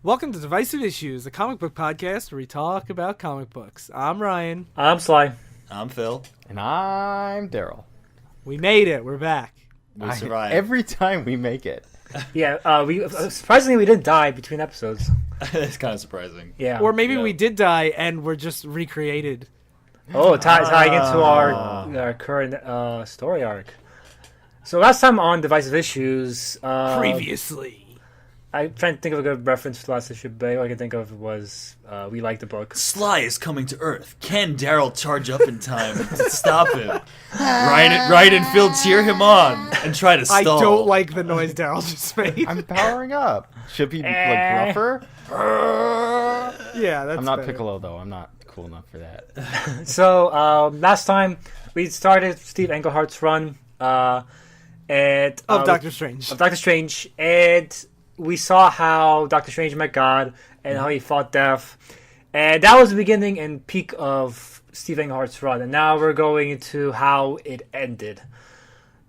Welcome to Divisive Issues, a comic book podcast where we talk about comic books. I'm Ryan. I'm Sly. I'm Phil. And I'm Darryl. We made it. We're back. We survived. Every time we make it. Yeah, we surprisingly we didn't die between episodes. It's kind of surprising. Yeah. Or maybe we did die and we're just recreated. Oh, tying into our current story arc. So last time on Divisive Issues... Previously. I'm trying to think of a good reference for the last issue, but all I can think of was we like the book. Sly is coming to Earth. Can Darryl charge up in time to stop him? Ryan and Phil cheer him on and try to stall. I don't like the noise Darryl just made. I'm powering up. Should be like rougher? Yeah, that's I'm not better. Piccolo though. I'm not cool enough for that. So last time we started Steve Englehart's run Of Doctor Strange. Of Doctor Strange, and we saw how Doctor Strange met God and how he fought death. And that was the beginning and peak of Steve Englehart's run. And now we're going into how it ended.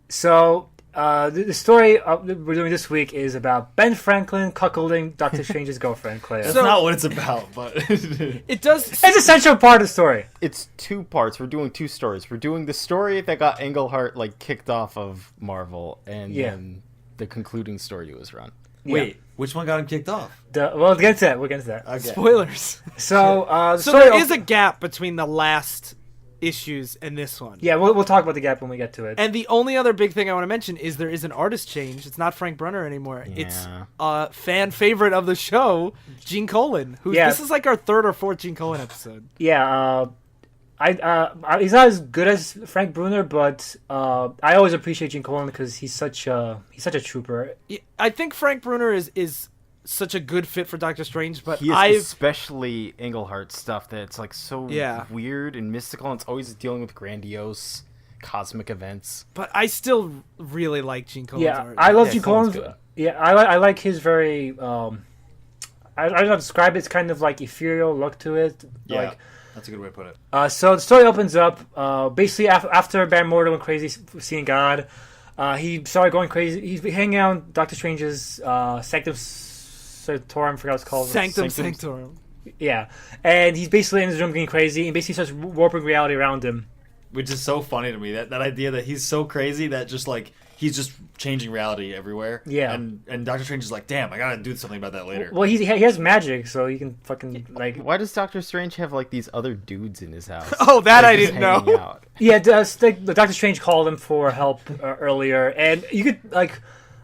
So the story we're doing this week is about Ben Franklin cuckolding Doctor Strange's girlfriend, Clea. That's not what it's about, but... It does... It's an essential part of the story. It's two parts. We're doing two stories. We're doing the story that got Englehart like kicked off of Marvel, and then the concluding story to his run. Wait, which one got him kicked off? We'll get into that. We'll get into that. Okay. Spoilers. So, So there is a gap between the last issues and this one. Yeah, we'll talk about the gap when we get to it. And the only other big thing I want to mention is there is an artist change. It's not Frank Brunner anymore. Yeah. It's a fan favorite of the show, Gene Colan. This is like our third or fourth Gene Colan episode. Yeah, he's not as good as Frank Brunner, but I always appreciate Gene Colan because he's such a trooper. Yeah, I think Frank Brunner is such a good fit for Doctor Strange, but He is especially Englehart stuff that's like so weird and mystical, and it's always dealing with grandiose cosmic events. But I still really like Gene Colan's art. I love Gene Colan's Colan's. good. Yeah, I like his very. I don't know how to describe it. It's kind of like ethereal look to it. Yeah, like, that's a good way to put it. So the story opens up basically after Baron Mordo went crazy seeing God. He started going crazy. He's hanging out in Doctor Strange's Sanctum Sanctorum, I forgot what it's called. Sanctum Sanctorum. Yeah, and he's basically in his room getting crazy, and basically starts warping reality around him. Which is so funny to me, that idea that he's so crazy that just like he's just changing reality everywhere. Yeah. And Doctor Strange is like, damn, I gotta do something about that later. Well, he has magic, so he can fucking like. Why does Doctor Strange have like these other dudes in his house? Oh, that I just didn't know. hanging out? Yeah, the Doctor Strange called him for help earlier, and you could like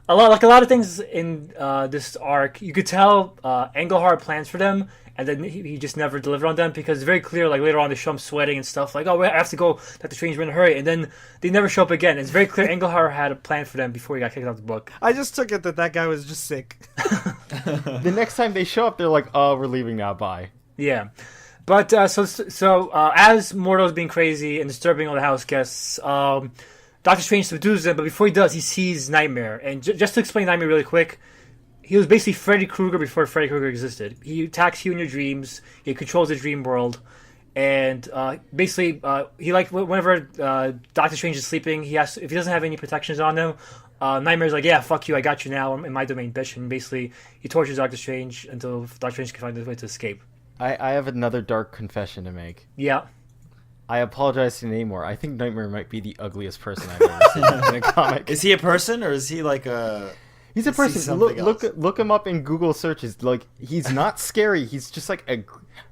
a lot of things in this arc. You could tell Englehart plans for them, and then he just never delivered on them because it's very clear. Like later on, they show him sweating and stuff. Like, oh, I have to go. Doctor Strange, we're in a hurry, and then they never show up again. It's very clear Englehart had a plan for them before he got kicked out of the book. I just took it that guy was just sick. The next time they show up, they're like, "Oh, we're leaving now. Bye." Yeah. But so as Mordo's being crazy and disturbing all the house guests, Doctor Strange subdues them. But before he does, he sees Nightmare. And just to explain Nightmare really quick, he was basically Freddy Krueger before Freddy Krueger existed. He attacks you in your dreams. He controls the dream world. And basically, he whenever Doctor Strange is sleeping, if he doesn't have any protections on him, Nightmare's like, yeah, fuck you, I got you now. I'm in my domain, bitch. And basically, he tortures Doctor Strange until Doctor Strange can find a way to escape. I have another dark confession to make. Yeah. I apologize to Namor. I think Nightmare might be the ugliest person I've ever seen in a comic. Is he a person or is he like a... He's a person. Look him up in Google searches. Like, he's not scary. He's just like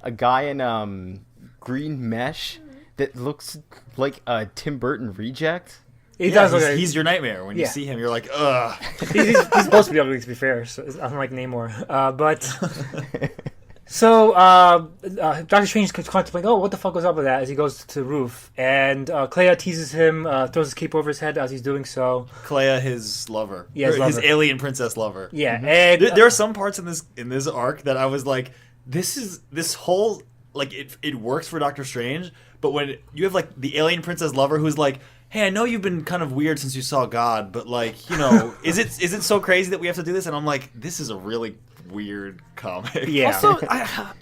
a guy in green mesh that looks like a Tim Burton reject. He does look he's your nightmare. When you see him, you're like, ugh. He's supposed to be ugly, to be fair. So, unlike Namor. But... So, Doctor Strange is contemplating, what the fuck was up with that, as he goes to the roof. And Clea teases him, throws his cape over his head as he's doing so. Clea, his lover. Yeah, his alien princess lover. Yeah, Mm-hmm. and... There are some parts in this arc that I was like, this whole... Like, it works for Doctor Strange, but when you have, like, the alien princess lover who's like, hey, I know you've been kind of weird since you saw God, but, like, you know, is it so crazy that we have to do this? And I'm like, this is a really weird comic. Yeah. Also,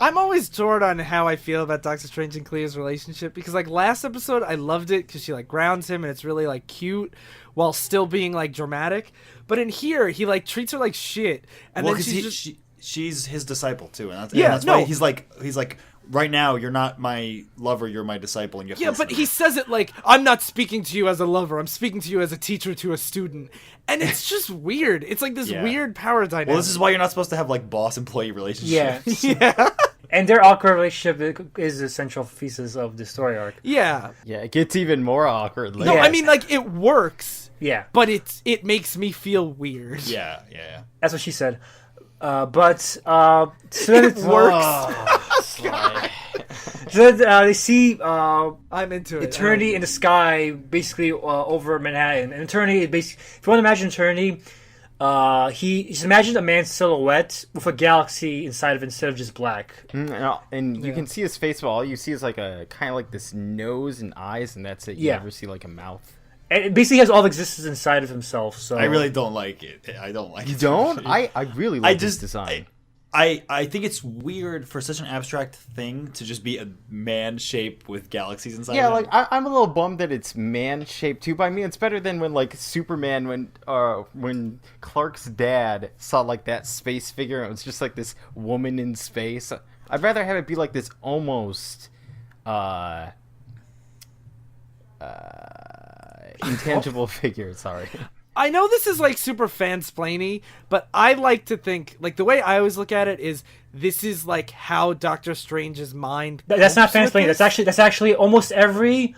I'm always torn on how I feel about Doctor Strange and Clea's relationship, because like last episode I loved it because she like grounds him and it's really like cute while still being like dramatic, but in here he like treats her like shit, and then she's just she's his disciple too, and Yeah, that's why he's like right now you're not my lover, you're my disciple, and you have to Yeah, listen but to he me. says it like, I'm not speaking to you as a lover, I'm speaking to you as a teacher to a student. And it's just weird. It's like this weird power dynamic. Well, this is why you're not supposed to have like boss-employee relationships. Yeah. And their awkward relationship is the central thesis of the story arc. Yeah. Yeah, it gets even more awkward. No, Yeah. I mean, like, it works, Yeah, but it makes me feel weird. Yeah. that's what she said. So then It works. So then, they see I'm into it. Eternity in the sky, basically over Manhattan. And Eternity, basically, if you want to imagine Eternity, he's imagined a man's silhouette with a galaxy inside of it instead of just black. And you can see his face, but all you see is like a kind of like this nose and eyes, and that's it. You Yeah. never see like a mouth. And it basically has all of existence inside of himself. So I really don't like it. I don't like it. You don't? I really like this just design. I think it's weird for such an abstract thing to just be a man shape with galaxies inside. Yeah, of like it. I'm a little bummed that it's man shaped too. But I mean, it's better than when like Superman, when Clark's dad saw like that space figure, and it was just like this woman in space. I'd rather have it be like this almost intangible figure. Sorry. I know this is like super fansplainy, but I like to think, like, the way I always look at it is this is like how Doctor Strange's mind. that's not copes with fansplaining. this. That's actually almost every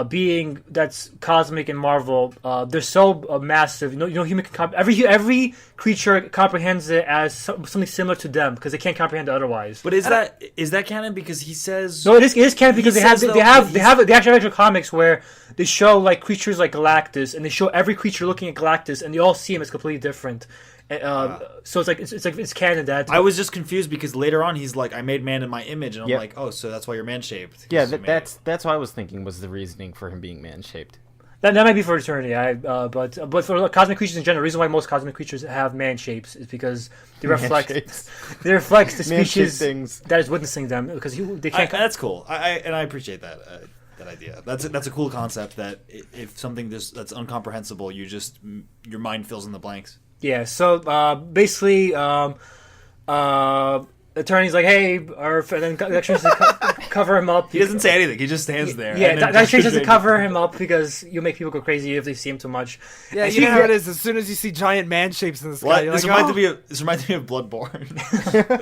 being that's cosmic in Marvel. They're so massive. Human can every creature comprehends it as something similar to them because they can't comprehend it otherwise. But is that canon? Because he says No, it is canon because He they have says, they though, have they he's- have the actual comics where they show like creatures like Galactus, and they show every creature looking at Galactus, and they all see him as completely different. So it's canon that I was just confused because later on he's like, I made man in my image, and I'm Yep. like, oh, so that's why you're man shaped. Yeah, that's what I was thinking was the reasoning for him being man shaped. that might be for eternity. But for cosmic creatures in general, the reason why most cosmic creatures have man shapes is because they reflect shapes. they reflect the Man-shaped species things. that is witnessing them because they can't. That's cool. I appreciate that idea. That's a cool concept. That if something that's incomprehensible, your mind fills in the blanks. Yeah, so basically, attorney's like, hey, and then Doctor Strange cover him up. He doesn't say anything. He just stands there. Yeah, and then Doctor Strange Strange- doesn't cover him up because you make people go crazy if they see him too much. Yeah, And you know she- how it is. As soon as you see giant man shapes in the sky, What? you're This like, reminds me of Bloodborne.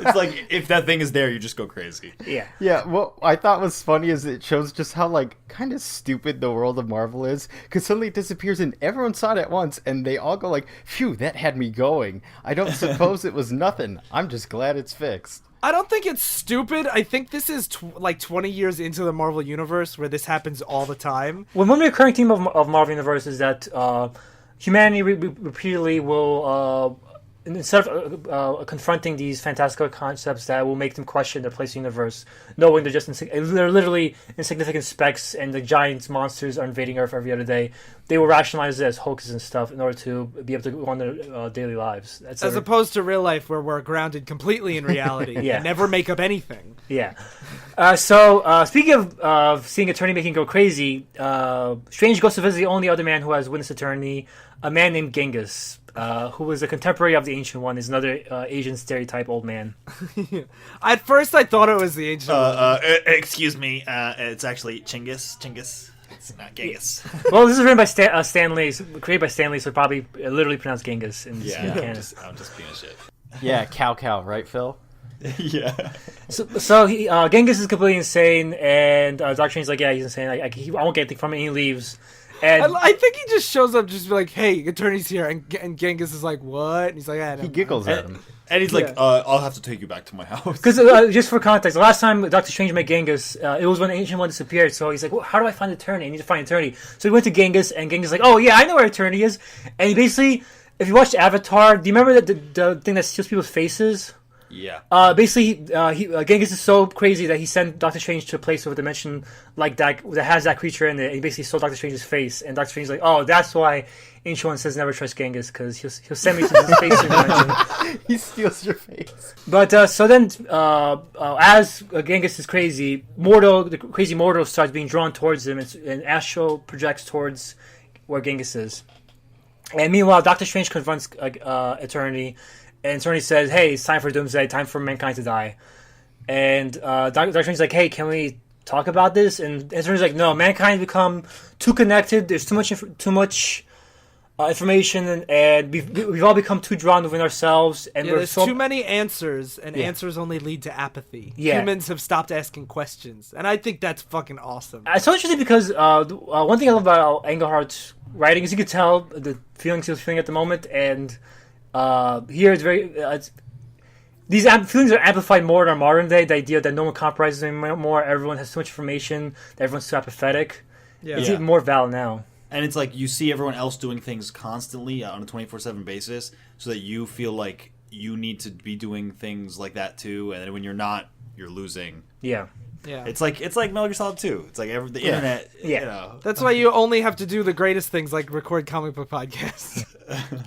It's like if that thing is there, you just go crazy. Yeah. Yeah, what I thought was funny is it shows just how like kind of stupid the world of Marvel is, because suddenly it disappears and everyone saw it at once, and they all go like, "Phew, that had me going. I don't suppose it was nothing. I'm just glad it's fixed." I don't think it's stupid. I think this is like 20 years into the Marvel universe where this happens all the time. Well, one recurring theme of Marvel Universe is that humanity repeatedly will, instead of confronting these fantastical concepts that will make them question their place in the universe, knowing they're just they're literally insignificant specks and the giant monsters are invading Earth every other day, they will rationalize it as hoaxes and stuff in order to be able to go on their daily lives. That's As opposed to real life where we're grounded completely in reality Yeah. and never make up anything. Yeah. So speaking of seeing Eternity making go crazy, Strange goes to visit the only other man who has witnessed Eternity, a man named Genghis, who was a contemporary of the Ancient One, is another Asian stereotype old man. At first, I thought it was the ancient one. Excuse me. It's actually Chinggis. It's not Genghis. Well, this is written by Stan Lee, created by Stan Lee, so probably literally pronounced Genghis in Yeah, canon. I'm just being a shit. Yeah, cow, right, Phil? Yeah. So Genghis is completely insane, and Doctor Strange's like, yeah, he's insane. I won't get anything from it, and he leaves. And I think he just shows up, just be like, "Hey, Eternity's here," and Genghis is like, "What?" And he's like, "I know." He giggles at him. And he's like, Yeah. I'll have to take you back to my house. because just for context, the last time Doctor Strange met Genghis, it was when the Ancient One disappeared. So he's like, well, how do I find Eternity? I need to find Eternity. So he went to Genghis, and Genghis is like, oh yeah, I know where Eternity is. And he basically, if you watched Avatar, do you remember the thing that steals people's faces? Yeah. Basically, Genghis is so crazy that he sent Doctor Strange to a place of a dimension like that has that creature in it. And he basically stole Doctor Strange's face, and Doctor Strange's like, "Oh, that's why Ancient One says never trust Genghis, because he'll send me to this space dimension." He steals your face. But so then, as Genghis is crazy, the crazy mortal starts being drawn towards him, and Astro projects towards where Genghis is. And meanwhile, Doctor Strange confronts Eternity. and Tony says, "Hey, it's time for Doomsday. Time for mankind to die." And Doctor Strange's like, "Hey, can we talk about this?" And Tony's like, "No, mankind become too connected. There's too much information, and we've all become too drawn within ourselves, and there's too many answers, and answers only lead to apathy. Humans have stopped asking questions, and I think that's fucking awesome. It's so interesting because one thing I love about Englehart's writing is you could tell the feelings he was feeling at the moment, and here it's very these feelings are amplified more in our modern day. The idea that no one compromises anymore, everyone has so much information, that everyone's so apathetic. It's even more valid now. And it's like you see everyone else doing things constantly on a 24/7 basis, so that you feel like you need to be doing things like that too. And then when you're not, you're losing. Yeah. It's like Metal Gear Solid 2. It's like the internet. Yeah. You know. That's why you only have to do the greatest things, like record comic book podcasts.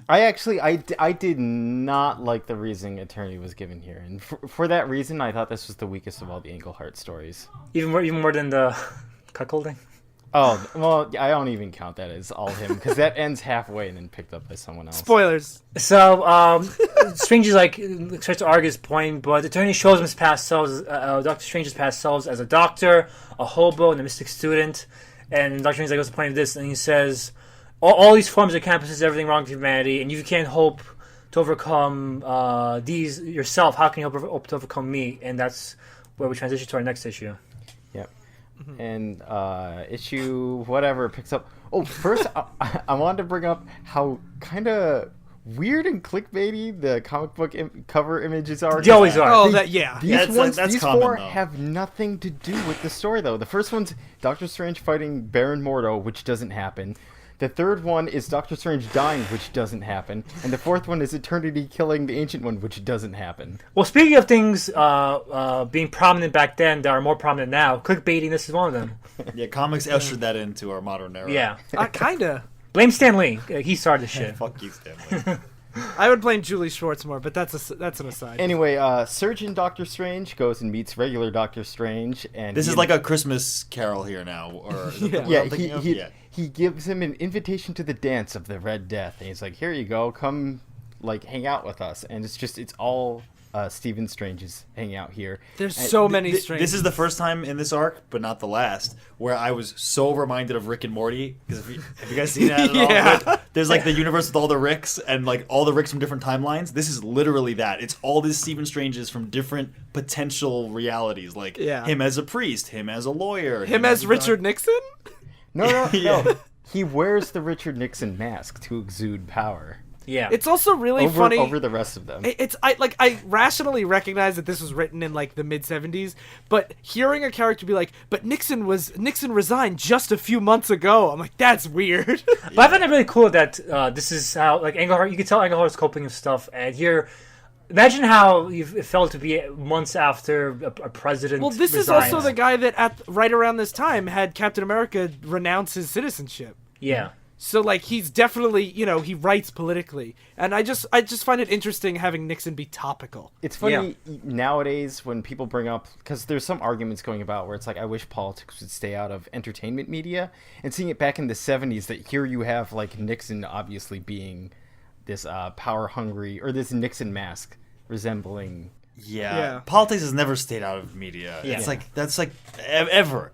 I did not like the reasoning Attorney was given here, and for that reason, I thought this was the weakest of all the Englehart stories. Even more than the cuckolding. Oh, well, I don't even count that as all him, because that ends halfway and then picked up by someone else. Spoilers. So, Strange is starts to argue his point, but the Attorney shows him his past selves, Doctor Strange's past selves as a doctor, a hobo, and a mystic student. And Doctor Strange's like, what's the point of this? And he says, all these forms of campuses, everything wrong with humanity, and you can't hope to overcome these yourself. How can you hope to overcome me? And that's where we transition to our next issue. And issue whatever picks up. Oh, first I wanted to bring up how kind of weird and clickbaity the comic book cover images are. They always are. Oh, These four have nothing to do with the story, though. The first one's Doctor Strange fighting Baron Mordo, which doesn't happen. The third one is Doctor Strange dying, which doesn't happen. And the fourth one is Eternity killing the Ancient One, which doesn't happen. Well, speaking of things being prominent back then that are more prominent now, clickbaiting, this is one of them. Yeah, comics ushered that into our modern era. Yeah. Kinda. Blame Stan Lee. He started the shit. Fuck you, Stan Lee. I would blame Julie Schwartz more, but that's an aside. Anyway, Surgeon Doctor Strange goes and meets regular Doctor Strange, and this is like a Christmas Carol here now, or he gives him an invitation to the dance of the Red Death, and he's like, "Here you go, come, hang out with us." And it's all Stephen Strange's hanging out here. There's so many Strange. This is the first time in this arc, but not the last, where I was so reminded of Rick and Morty. Because have you guys seen that at all? There's the universe with all the Ricks and all the Ricks from different timelines. This is literally that. It's all these Stephen Stranges from different potential realities, him as a priest, him as a lawyer, him as Richard Nixon. No. He wears the Richard Nixon mask to exude power. Yeah, it's also really funny over the rest of them. I rationally recognize that this was written in the mid 70s, but hearing a character be like, "But Nixon resigned just a few months ago," I'm like, that's weird. But I find it really cool that this is how Englehart. You can tell Englehart's coping with stuff, and here, imagine how it felt to be months after a president. Well, this resigns. is also the guy that right around this time had Captain America renounce his citizenship. Yeah. So he's definitely, he writes politically, and I just find it interesting having Nixon be topical. It's funny nowadays when people bring up, because there's some arguments going about where it's I wish politics would stay out of entertainment media, and seeing it back in the 70s that here you have Nixon obviously being this power hungry, or this Nixon mask resembling. Yeah. Politics has never stayed out of media. Yeah. It's that's ever.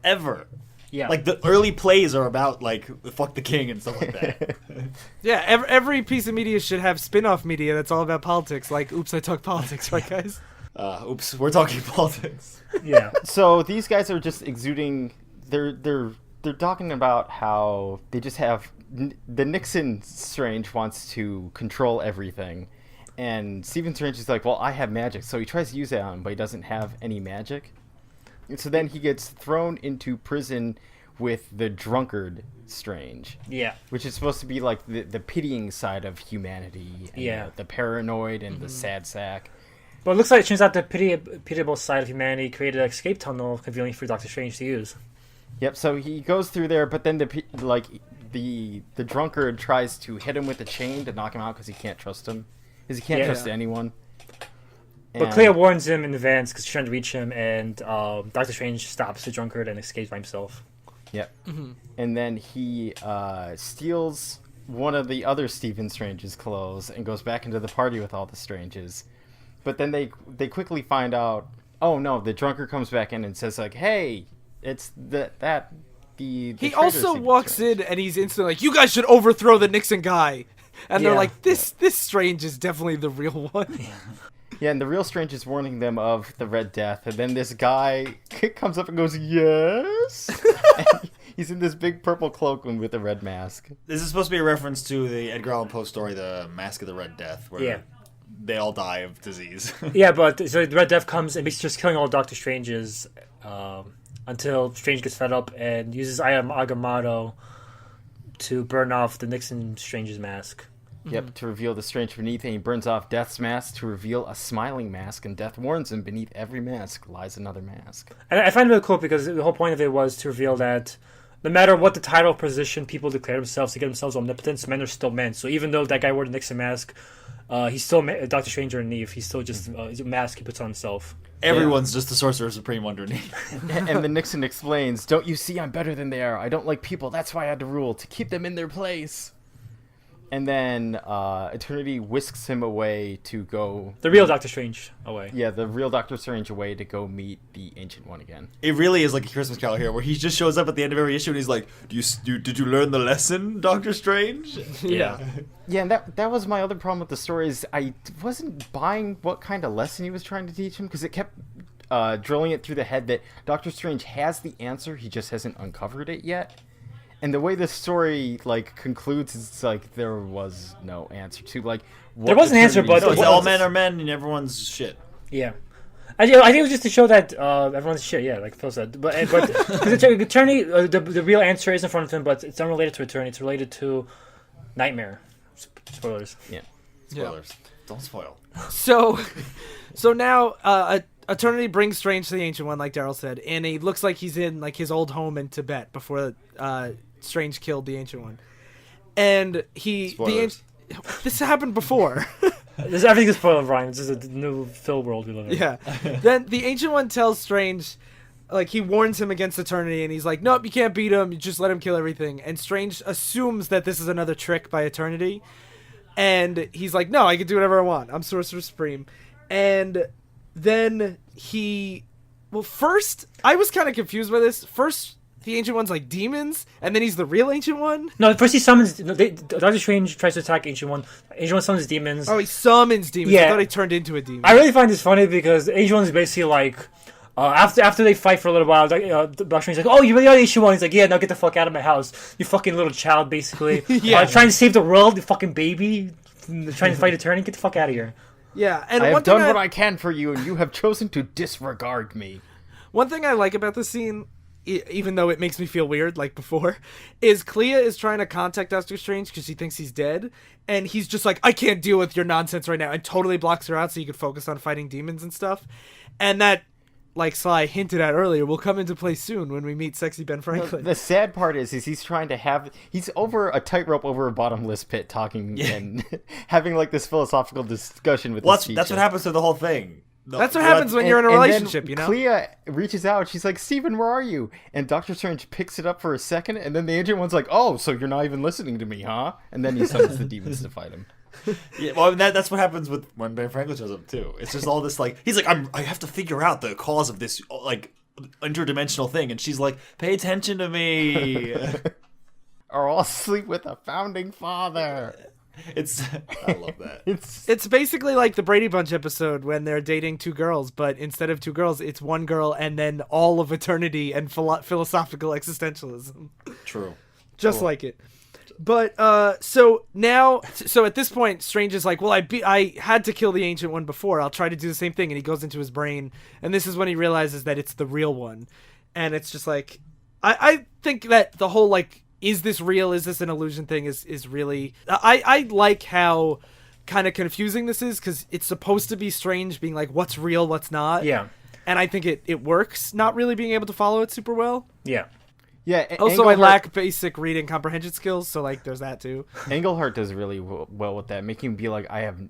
Yeah. The early plays are about fuck the king and stuff like that. Yeah, every piece of media should have spin-off media that's all about politics, Oops, I Talk Politics, right guys? Oops, we're talking politics. Yeah. So these guys are just exuding they're talking about how they just have the Nixon Strange wants to control everything. And Stephen Strange is like, "Well, I have magic." So he tries to use that on him, but he doesn't have any magic. And so then he gets thrown into prison with the drunkard Strange. Yeah. Which is supposed to be the pitying side of humanity. And the paranoid and the sad sack. But it looks like it turns out the pitiable side of humanity created an escape tunnel conveniently for Doctor Strange to use. Yep, so he goes through there, but then the drunkard tries to hit him with a chain to knock him out because he can't trust him. Because he can't trust anyone. But Clea warns him in advance because she's trying to reach him, and Doctor Strange stops the drunkard and escapes by himself. Yep. Mm-hmm. And then he steals one of the other Stephen Strange's clothes and goes back into the party with all the Stranges. But then they quickly find out, oh no, the drunker comes back in and says like, hey, it's the He also walks in and he's instantly like, you guys should overthrow the Nixon guy. And they're like, this Strange is definitely the real one. Yeah, and the real Strange is warning them of the Red Death. And then this guy comes up and goes, yes? And he's in this big purple cloak with a red mask. This is supposed to be a reference to the Edgar Allan Poe story, The Mask of the Red Death, where they all die of disease. Yeah, but so the Red Death comes and he's just killing all Doctor Stranges until Strange gets fed up and uses I Am Agamotto to burn off the Nixon Strange's mask. Yep, to reveal the Strange beneath, and he burns off Death's mask to reveal a smiling mask, and Death warns him beneath every mask lies another mask. And I find it really cool because the whole point of it was to reveal that no matter what the title or position people declare themselves to get themselves omnipotence, men are still men. So even though that guy wore the Nixon mask, he's still Doctor Strange underneath. He's still just a mask he puts on himself. Everyone's just the Sorcerer Supreme underneath. And then Nixon explains, don't you see I'm better than they are? I don't like people, that's why I had to rule, to keep them in their place. And then Eternity whisks him away to go... The real Doctor Strange away. Yeah, the real Doctor Strange away to go meet the Ancient One again. It really is like a Christmas Carol here, where he just shows up at the end of every issue and he's like, did you learn the lesson, Doctor Strange? Yeah. Yeah, and that was my other problem with the story is I wasn't buying what kind of lesson he was trying to teach him, because it kept drilling it through the head that Doctor Strange has the answer, he just hasn't uncovered it yet. And the way the story concludes is there was no answer to there was an answer, but it's all men are men and everyone's shit. Yeah, I think it was just to show that everyone's shit. Yeah, like Phil said, but because Eternity, the real answer is in front of him, but it's unrelated to Eternity. It's related to Nightmare. Spoilers. Yeah, spoilers. Yeah. Don't spoil. So now Eternity brings Strange to the Ancient One, like Darryl said, and he looks like he's in his old home in Tibet before Strange killed the Ancient One, and this happened before. Everything is spoiled, Ryan. This is a new Phil world we live in. Yeah. Then the Ancient One tells Strange, he warns him against Eternity, and he's like, nope, you can't beat him. You just let him kill everything. And Strange assumes that this is another trick by Eternity, and he's like, no, I can do whatever I want. I'm Sorcerer Supreme. And then first, I was kind of confused by this. First, the Ancient One's like demons, and then he's the real Ancient One? No, first he summons... Doctor Strange tries to attack Ancient One. Ancient One summons demons. Oh, he summons demons. Yeah. I thought he turned into a demon. I really find this funny because Ancient One is basically after they fight for a little while, Doctor Strange's like, oh, you really are the Ancient One? He's like, yeah, now get the fuck out of my house. You fucking little child, basically. Trying to save the world, you fucking baby. Trying to fight Eternity. Get the fuck out of here. Yeah, and I have done what I can for you, and you have chosen to disregard me. One thing I like about this scene, even though it makes me feel weird like before, is Clea is trying to contact Doctor Strange because she thinks he's dead, and he's just like, I can't deal with your nonsense right now, and totally blocks her out so you could focus on fighting demons and stuff. And that, like Sly hinted at earlier, will come into play soon when we meet Sexy Ben Franklin. The sad part is he's trying to he's over a tightrope over a bottomless pit talking and having this philosophical discussion with this teacher. That's what happens to the whole thing. That's what happens when you're in a relationship, you know? Clea reaches out. She's like, Steven, where are you? And Doctor Strange picks it up for a second, and then the Ancient One's like, oh, so you're not even listening to me, huh? And then he summons the demons to fight him. Yeah, well, that's what happens when Ben Franklin shows up, too. It's just all this, he's like, I have to figure out the cause of this, interdimensional thing. And she's like, pay attention to me. Or I'll sleep with a founding father. I love that. It's basically like the Brady Bunch episode when they're dating two girls, but instead of two girls, it's one girl and then all of eternity and philosophical existentialism. True. Just cool. Like it. But so at this point, Strange is like, well, I had to kill the Ancient One before. I'll try to do the same thing, and he goes into his brain, and this is when he realizes that it's the real one, and it's just like, I think that the whole is this real? Is this an illusion thing? Is really... I like how kind of confusing this is, because it's supposed to be Strange being like, what's real, what's not? Yeah. And I think it works, not really being able to follow it super well. Yeah. Yeah. Also, I lack basic reading comprehension skills, so there's that too. Englehart does really well with that, making him be like, I have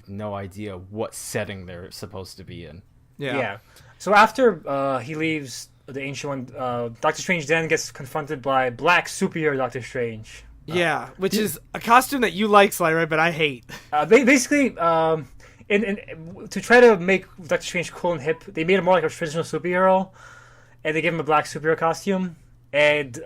no idea what setting they're supposed to be in. Yeah. So after he leaves the Ancient One, Doctor Strange then gets confronted by Black Superior Doctor Strange. Yeah, which is a costume that you like, Sly, right? But I hate. Basically, to try to make Doctor Strange cool and hip, they made him more like a traditional superhero, and they gave him a black superhero costume, and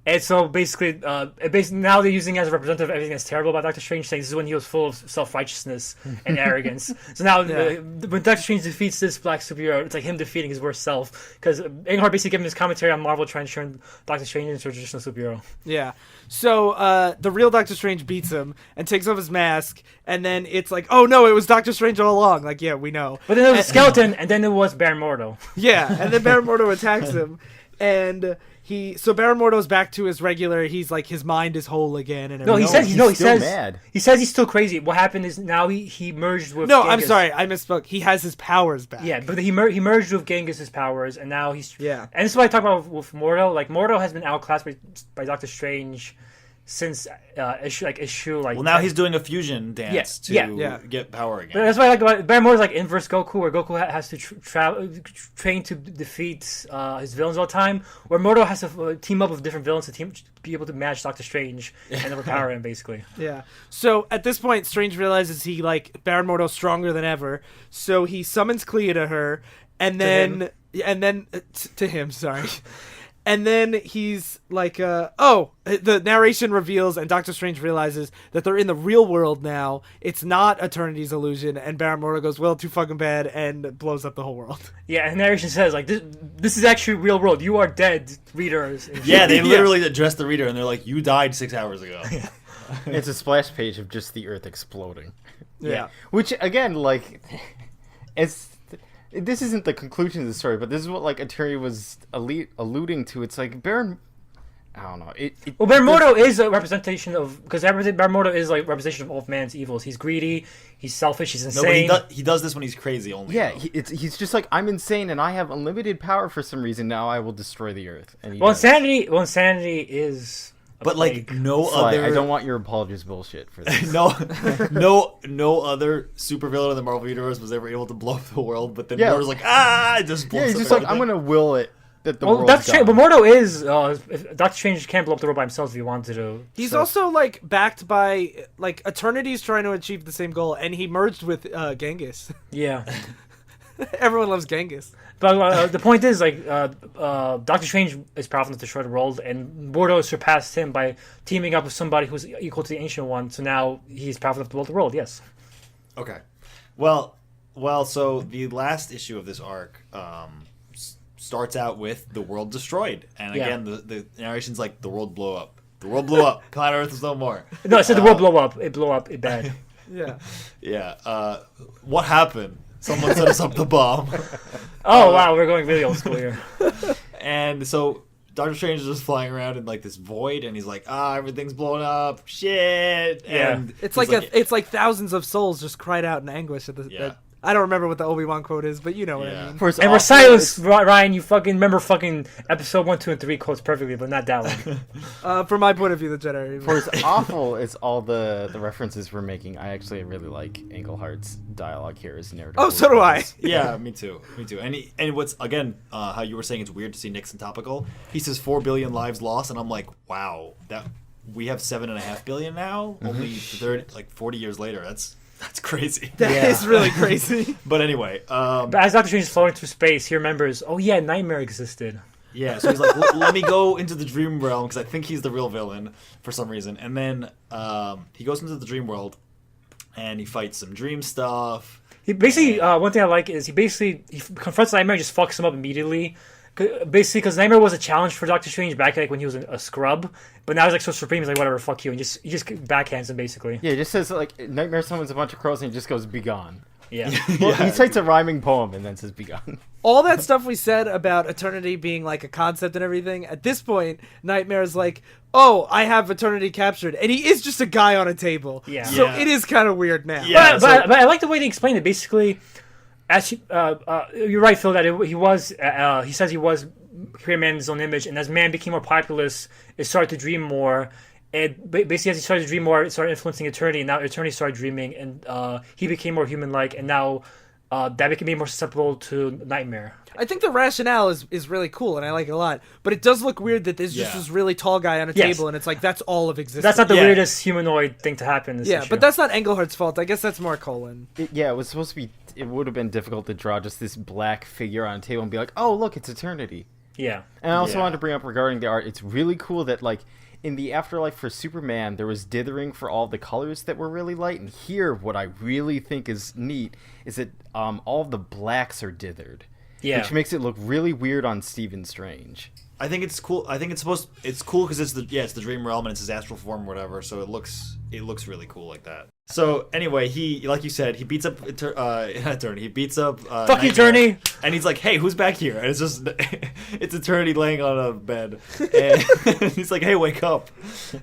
and so basically, now they're using it as a representative of everything that's terrible about Doctor Strange, saying this is when he was full of self-righteousness and arrogance. So now, when Doctor Strange defeats this black superhero, it's like him defeating his worst self. Because Englehart basically gave him his commentary on Marvel trying to turn Doctor Strange into a traditional superhero. Yeah. So the real Doctor Strange beats him and takes off his mask, and then it's like, oh no, it was Doctor Strange all along. Like, yeah, we know. But then it was a skeleton, and then it was Baron Mordo. Yeah, and then Baron Mordo attacks him, and so Baron Mordo's back to his regular. He's like, his mind is whole again, and he says mad. He says he's still crazy. What happened is now he merged with. No, Genghis. I'm sorry, I misspoke. He has his powers back. Yeah, but he merged with Genghis' powers, and now he's And this is what I talk about with Mordo. Like, Mordo has been outclassed by Doctor Strange since issue. Well, now he's doing a fusion dance to get power again. But that's what I like about Baron Mordo is like inverse Goku, where Goku has to train to defeat his villains all the time, where Mordo has to team up with different villains to be able to match Doctor Strange and overpower him, basically. Yeah. So at this point, Strange realizes Baron Mordo's stronger than ever, so he summons Clea to her, and then to him, sorry. And then he's like, the narration reveals, and Doctor Strange realizes that they're in the real world now. It's not Eternity's illusion. And Baron Mordo goes, well, too fucking bad, and blows up the whole world. Yeah, and narration says, like, this is actually real world. You are dead, readers. Yeah, they literally address the reader, and they're like, you died 6 hours ago. It's a splash page of just the Earth exploding. Yeah. Which, again, like, this isn't the conclusion of the story, but this is what like Eternity was alluding to. It's like Baron, I don't know. Baron Mordo is a representation of, because Baron Mordo is like representation of all of man's evils. He's greedy, he's selfish, he's insane. No, but he does this when he's crazy only. Yeah, he's just like, I'm insane and I have unlimited power for some reason. Now I will destroy the Earth. And insanity is. But like no Sly, other, I don't want your apologies bullshit for this. no other supervillain in the Marvel universe was ever able to blow up the world. But then Mordo's like, just blows he's just like, I'm gonna will it that the world. But Mordo is Doctor Strange can't blow up the world by himself if he wanted to. He's also like backed by like Eternity's trying to achieve the same goal, and he merged with Genghis. Yeah. Everyone loves Genghis. But the point is, like, Doctor Strange is powerful enough to destroy the world, and Mordo surpassed him by teaming up with somebody who's equal to the Ancient One. So now he's powerful enough to blow the world. Yes. Okay. Well. So the last issue of this arc starts out with the world destroyed, and again, the narration's like the world blew up. The world blew up. Planet Earth is no more. No, it said the world blew up. It blew up. It bad. Yeah. Yeah. What happened? Someone set us up the bomb. Oh, wow, we're going really old school here. And so Doctor Strange is just flying around in like this void, and he's like, everything's blowing up, shit. Yeah. And it's like thousands of souls just cried out in anguish at the. I don't remember what the Obi-Wan quote is, but you know what I mean. And we're silenced, Ryan. You fucking remember fucking episode 1, 2, and 3 quotes perfectly, but not that one. From my point of view, the Jedi. For as awful as all the references we're making, I actually really like Englehart's dialogue here as narrative. Oh, so do I. Yeah, me too. And what's again, how you were saying it's weird to see Nixon topical. He says 4 billion lives lost, and I'm like, wow, that we have 7.5 billion now. Only 40 years later. That's crazy. That is really crazy. But anyway. But as Doctor Strange is floating through space, he remembers, Nightmare existed. Yeah, so he's like, let me go into the dream realm, because I think he's the real villain for some reason. And then he goes into the dream world, and he fights some dream stuff. He basically, one thing I like is he confronts Nightmare and just fucks him up immediately. Basically, because Namor was a challenge for Doctor Strange back like when he was a scrub, but now he's like so supreme. He's like, whatever, fuck you, and he just backhands him basically. Yeah, he just says like Nightmare summons a bunch of crows and he just goes, "Be gone." Yeah. Well, he cites a rhyming poem and then says, "Be gone." All that stuff we said about Eternity being like a concept and everything. At this point, Nightmare's like, "Oh, I have Eternity captured," and he is just a guy on a table. Yeah. So it is kind of weird now. Yeah. But I like the way they explained it. Basically, you're right, Phil. That he was. He says he was created man in his own image, and as man became more populous, it started to dream more. And basically, as he started to dream more, it started influencing Eternity, and now Eternity started dreaming, and he became more human-like, and now that make me more susceptible to Nightmare. I think the rationale is really cool, and I like it a lot. But it does look weird that there's just this really tall guy on a table, and it's like, that's all of existence. That's not the weirdest humanoid thing to happen in this issue. But that's not Englehart's fault. I guess that's more Colin. It was supposed to be... It would have been difficult to draw just this black figure on a table and be like, oh, look, it's Eternity. Yeah. And I also wanted to bring up regarding the art, it's really cool that, like, in the Afterlife for Superman, there was dithering for all the colors that were really light. And here, what I really think is neat is that all of the blacks are dithered. Yeah. Which makes it look really weird on Stephen Strange. I think it's cool. I think it's cool because it's the dream realm and it's his astral form or whatever. So it looks really cool like that. So anyway, he, like you said, he beats up Eternity. He beats up fuck Eternity, and he's like, "Hey, who's back here?" And it's just it's Eternity laying on a bed, and he's like, "Hey, wake up!"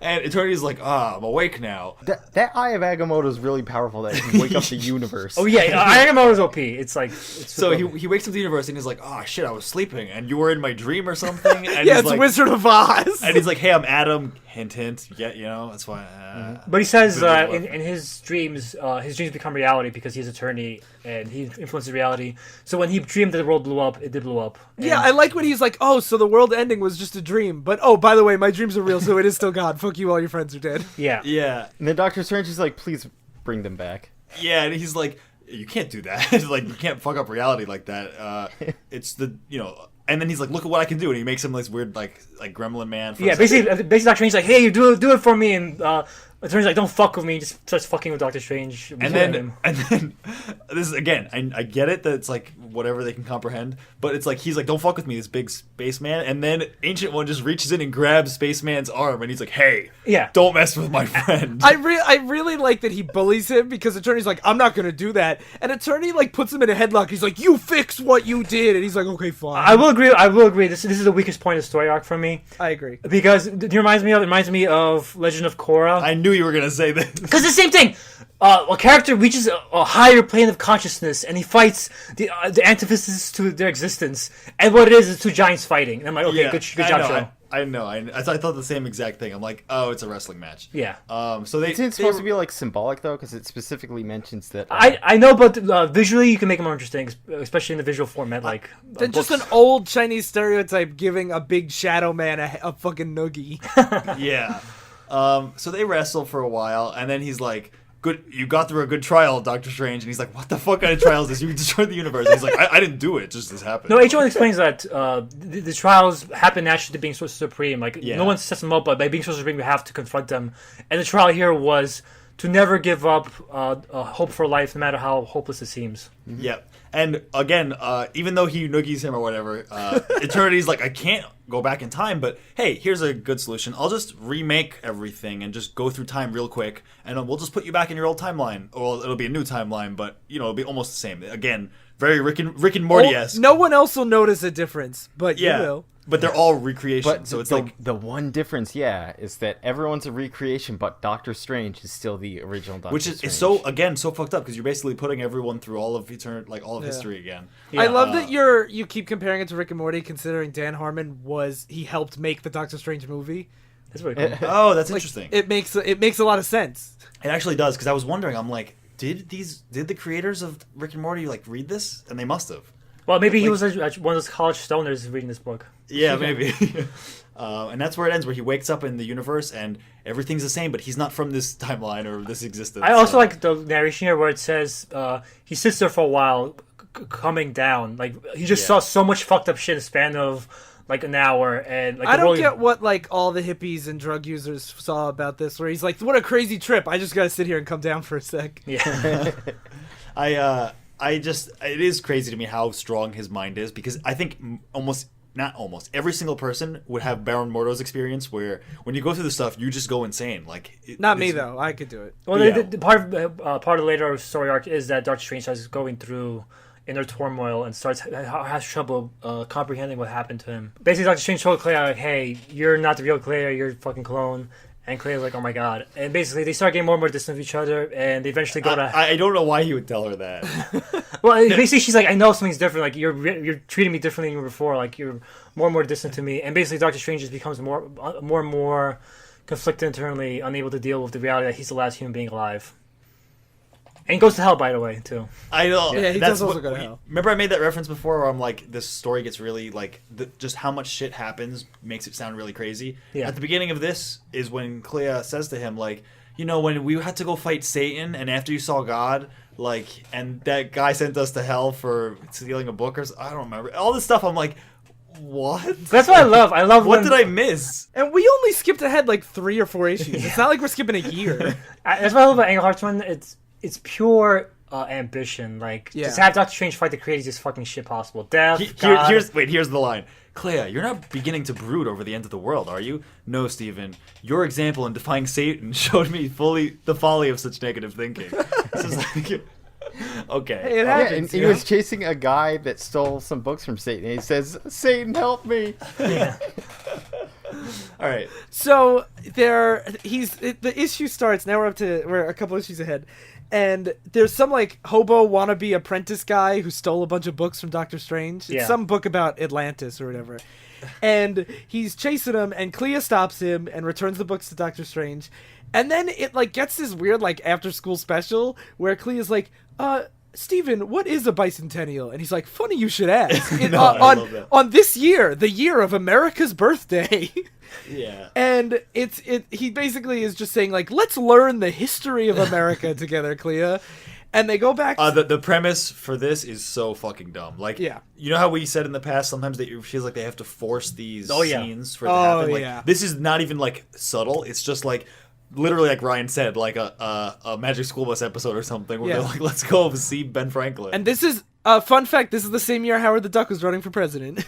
And Eternity's like, I'm awake now." That Eye of Agamotto is really powerful. That can wake up the universe. Oh yeah, Agamotto's OP. It's like so he wakes up the universe and he's like, "Oh shit, I was sleeping, and you were in my dream or something." And it's like, Wizard of Oz. And he's like, "Hey, I'm Adam." Hint, hint. Yeah, that's why. But he says in his dreams become reality because he's Eternity and he influences reality. So when he dreamed that the world blew up, it did blow up. And I like when he's like, "Oh, so the world ending was just a dream." But by the way, my dreams are real, so it is still God. Fuck you, all your friends are dead. Yeah. And then Doctor Strange is like, "Please bring them back." Yeah, and he's like, "You can't do that. Like, you can't fuck up reality like that. It's the And then he's like, "Look at what I can do," and he makes him this weird like gremlin man. Basically, Doctor Strange's like, "Hey, you do it for me," and Eternity like, "Don't fuck with me." He just starts fucking with Doctor Strange. And then this is again, I get it that it's like whatever they can comprehend, but it's like he's like, "Don't fuck with me," this big spaceman, and then Ancient One just reaches in and grabs Spaceman's arm, and he's like, "Hey, don't mess with my friend." I really like that he bullies him because Eternity's like, "I'm not gonna do that," and Eternity like puts him in a headlock. He's like, "You fix what you did," and he's like, "Okay, fine." I will agree. This is the weakest point of the story arc for me. I agree because it reminds me of Legend of Korra. I knew you were gonna say this because the same thing. A character reaches a higher plane of consciousness, and he fights the antithesis to their existence. And what it is two giants fighting. And I'm like, okay, good job, show. I know. I thought the same exact thing. I'm like, oh, it's a wrestling match. Yeah. So it's supposed to be like symbolic though, because it specifically mentions that. I know, but visually you can make it more interesting, especially in the visual format, like. Than just an old Chinese stereotype giving a big shadow man a fucking noogie. Yeah. So they wrestle for a while, and then he's like, "Good, you got through a good trial, Doctor Strange." And he's like, "What the fuck kind of trial is this? You destroyed the universe." And he's like, I didn't do it. Just this happened." No, H1 explains that the trials happen naturally to being so supreme. Like, no one sets them up, but by being so supreme, you have to confront them. And the trial here was to never give up hope for life, no matter how hopeless it seems. Mm-hmm. Yep. And again, even though he noogies him or whatever, Eternity's like, "I can't go back in time, but hey, here's a good solution. I'll just remake everything and just go through time real quick, and we'll just put you back in your old timeline. Or it'll be a new timeline, but it'll be almost the same." Again, very Rick and Morty-esque. No one else will notice a difference, but you will. But they're all recreations, so it's like the one difference, is that everyone's a recreation, but Doctor Strange is still the original Doctor Strange. Which is so fucked up because you're basically putting everyone through all of history again. Yeah. I love that you keep comparing it to Rick and Morty, considering Dan Harmon he helped make the Doctor Strange movie. That's really cool. Oh, that's interesting. It makes a lot of sense. It actually does, because I was wondering. I'm like, did the creators of Rick and Morty read this? And they must have. Well, maybe he was one of those college stoners reading this book. Yeah, maybe. And that's where it ends, where he wakes up in the universe and everything's the same, but he's not from this timeline or this existence. I also like the narration here where it says he sits there for a while, coming down. Like, he just saw so much fucked up shit in a span of like an hour, and like I don't get what all the hippies and drug users saw about this, where he's like, "What a crazy trip! I just gotta sit here and come down for a sec." Yeah. It is crazy to me how strong his mind is, because I think not every single person would have Baron Mordo's experience, where when you go through the stuff, you just go insane. Not me though. I could do it. Well, the part of the later story arc is that Doctor Strange starts going through inner turmoil and has trouble comprehending what happened to him. Basically, Doctor Strange told Clea, like, "Hey, you're not the real Clea. You're a fucking clone." And Clea's like, "Oh my god!" And basically, they start getting more and more distant with each other, and they eventually go to. I don't know why he would tell her that. Well, basically, she's like, "I know something's different. Like, you're treating me differently than you were before. Like, you're more and more distant to me." And basically, Doctor Strange just becomes more and more conflicted internally, unable to deal with the reality that he's the last human being alive. And goes to hell, by the way, too. I know. Yeah, he does also go to hell. Remember I made that reference before where I'm like, this story gets really, like, just how much shit happens makes it sound really crazy. Yeah. At the beginning of this is when Clea says to him, like, you know, when we had to go fight Satan and after you saw God, like, and that guy sent us to hell for stealing a book or I don't remember. All this stuff, I'm like, what? That's what I love. I love What did I miss? And we only skipped ahead like 3 or 4 issues. It's not like we're skipping a year. That's what I love about Englehart's one. It's pure ambition. Like, just have Doctor Strange fight the craziest fucking shit possible. Death, God. Here's the line. Clea, you're not beginning to brood over the end of the world, are you? No, Stephen. Your example in defying Satan showed me fully the folly of such negative thinking. This is like, okay. Hey, it happens. And he was chasing a guy that stole some books from Satan. And he says, "Satan, help me!" Yeah. All right. So the issue starts. Now we're a couple issues ahead. And there's some like hobo wannabe apprentice guy who stole a bunch of books from Doctor Strange. It's some book about Atlantis or whatever. And he's chasing him, and Clea stops him and returns the books to Doctor Strange. And then it like gets this weird like after school special where Clea's like, Steven, what is a bicentennial? And he's like, funny you should ask. I love that. On this year, the year of America's birthday. Yeah. And he basically is just saying like, let's learn the history of America together, Clea. And they go back. The premise for this is so fucking dumb. Like, Yeah. You know how we said in the past sometimes that it feels like they have to force these scenes for it to Oh, happen. Like, yeah. this is not even like subtle. It's just like literally like Ryan said, like a Magic School Bus episode or something where they're like, let's go see Ben Franklin. And this is fun fact. This is the same year Howard the Duck was running for president.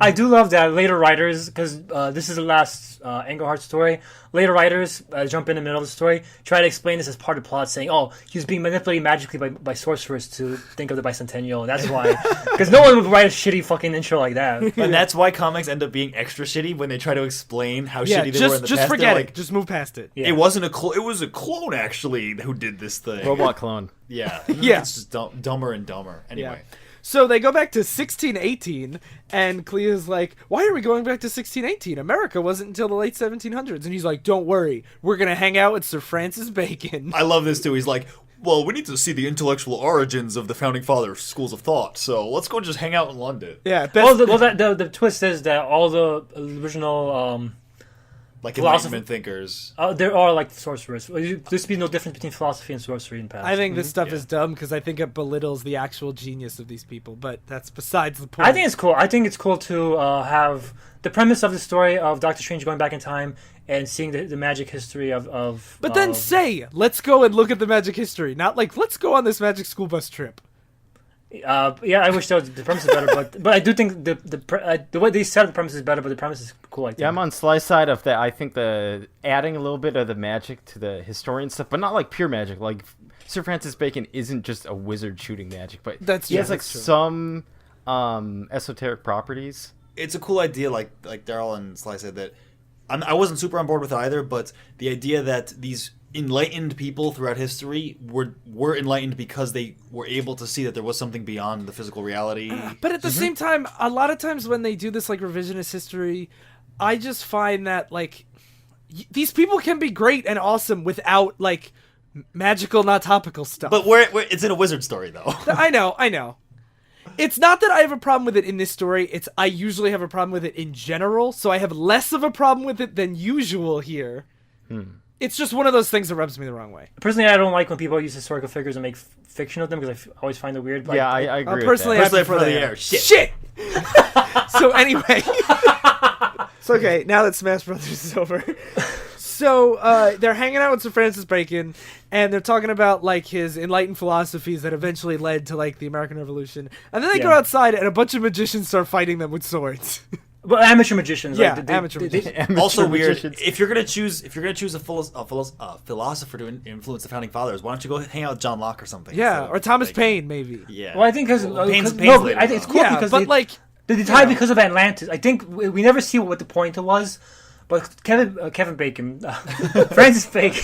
I do love that later writers, because this is the last Englehart story. Later writers jump in the middle of the story, try to explain this as part of the plot, saying, "Oh, he was being manipulated magically by sorcerers to think of the bicentennial, and that's why." Because no one would write a shitty fucking intro like that. And that's why comics end up being extra shitty when they try to explain how Yeah, shitty they were in the just past. forget They're it. like, Just move past it. Yeah. It wasn't a clone. It was a clone actually who did this thing. Robot clone. Yeah. Yeah. It's just dumber and dumber. Anyway. Yeah. So they go back to 1618, and Clea's like, why are we going back to 1618? America wasn't until the late 1700s. And he's like, don't worry. We're going to hang out with Sir Francis Bacon. I love this too. He's like, well, we need to see the intellectual origins of the founding fathers' schools of thought. So let's go just hang out in London. Yeah. The twist is that all the original Like Philosophy- Enlightenment thinkers. there are like sorcerers. There's be no difference between philosophy and sorcery in the past. I think this stuff Yeah. is dumb because I think it belittles the actual genius of these people, but that's besides the point. I think it's cool. I think it's cool to have the premise of the story of Doctor Strange going back in time and seeing the magic history of But then say, let's go and look at the magic history, not like, let's go on this magic school bus trip. I wish the premise is better, but I do think the way they set up the premise is better, but the premise is cool. I think. Yeah, I'm on Sly's side of that. I think the adding a little bit of the magic to the historian stuff, but not like pure magic. Like Sir Francis Bacon isn't just a wizard shooting magic, but he has like that's true. some esoteric properties. It's a cool idea, like Darryl and Sly said, that I wasn't super on board with it either, but the idea that these enlightened people throughout history were enlightened because they were able to see that there was something beyond the physical reality. But at the same time, a lot of times when they do this like revisionist history, I just find that like these people can be great and awesome without like magical, not topical stuff. But it's in a wizard story, though. I know. It's not that I have a problem with it in this story. It's I usually have a problem with it in general, so I have less of a problem with it than usual here. It's just one of those things that rubs me the wrong way. Personally, I don't like when people use historical figures and make fiction of them because I always find it weird. But Yeah, I agree. with personally, that. Personally, I prefer I prefer the the air. air. Shit. Shit! So anyway. It's okay, now that Smash Brothers is over. So they're hanging out with Sir Francis Bacon, and they're talking about like his enlightened philosophies that eventually led to like the American Revolution. And then they go outside, and a bunch of magicians start fighting them with swords. Well, amateur magicians. Yeah, like, amateur magicians. Amateur Also weird. magicians. If you're gonna choose a philosopher to influence the founding fathers, why don't you go hang out with John Locke or something? Yeah, instead of or Thomas Bacon? Paine, maybe. Yeah. Well, I think because Paine's no, later, I think it's though. cool Yeah, because but they, like... they tie because of Atlantis. I think we never see what the point was, but Kevin Bacon, Francis Bacon.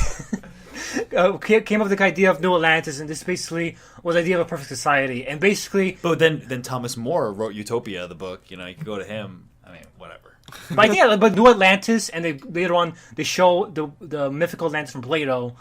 Came up with the idea of New Atlantis, and this basically was the idea of a perfect society. And basically, But then Thomas More wrote Utopia, the book. You know, you could go to him. I mean, whatever. but New Atlantis, and they later on they show the mythical Atlantis from Plato.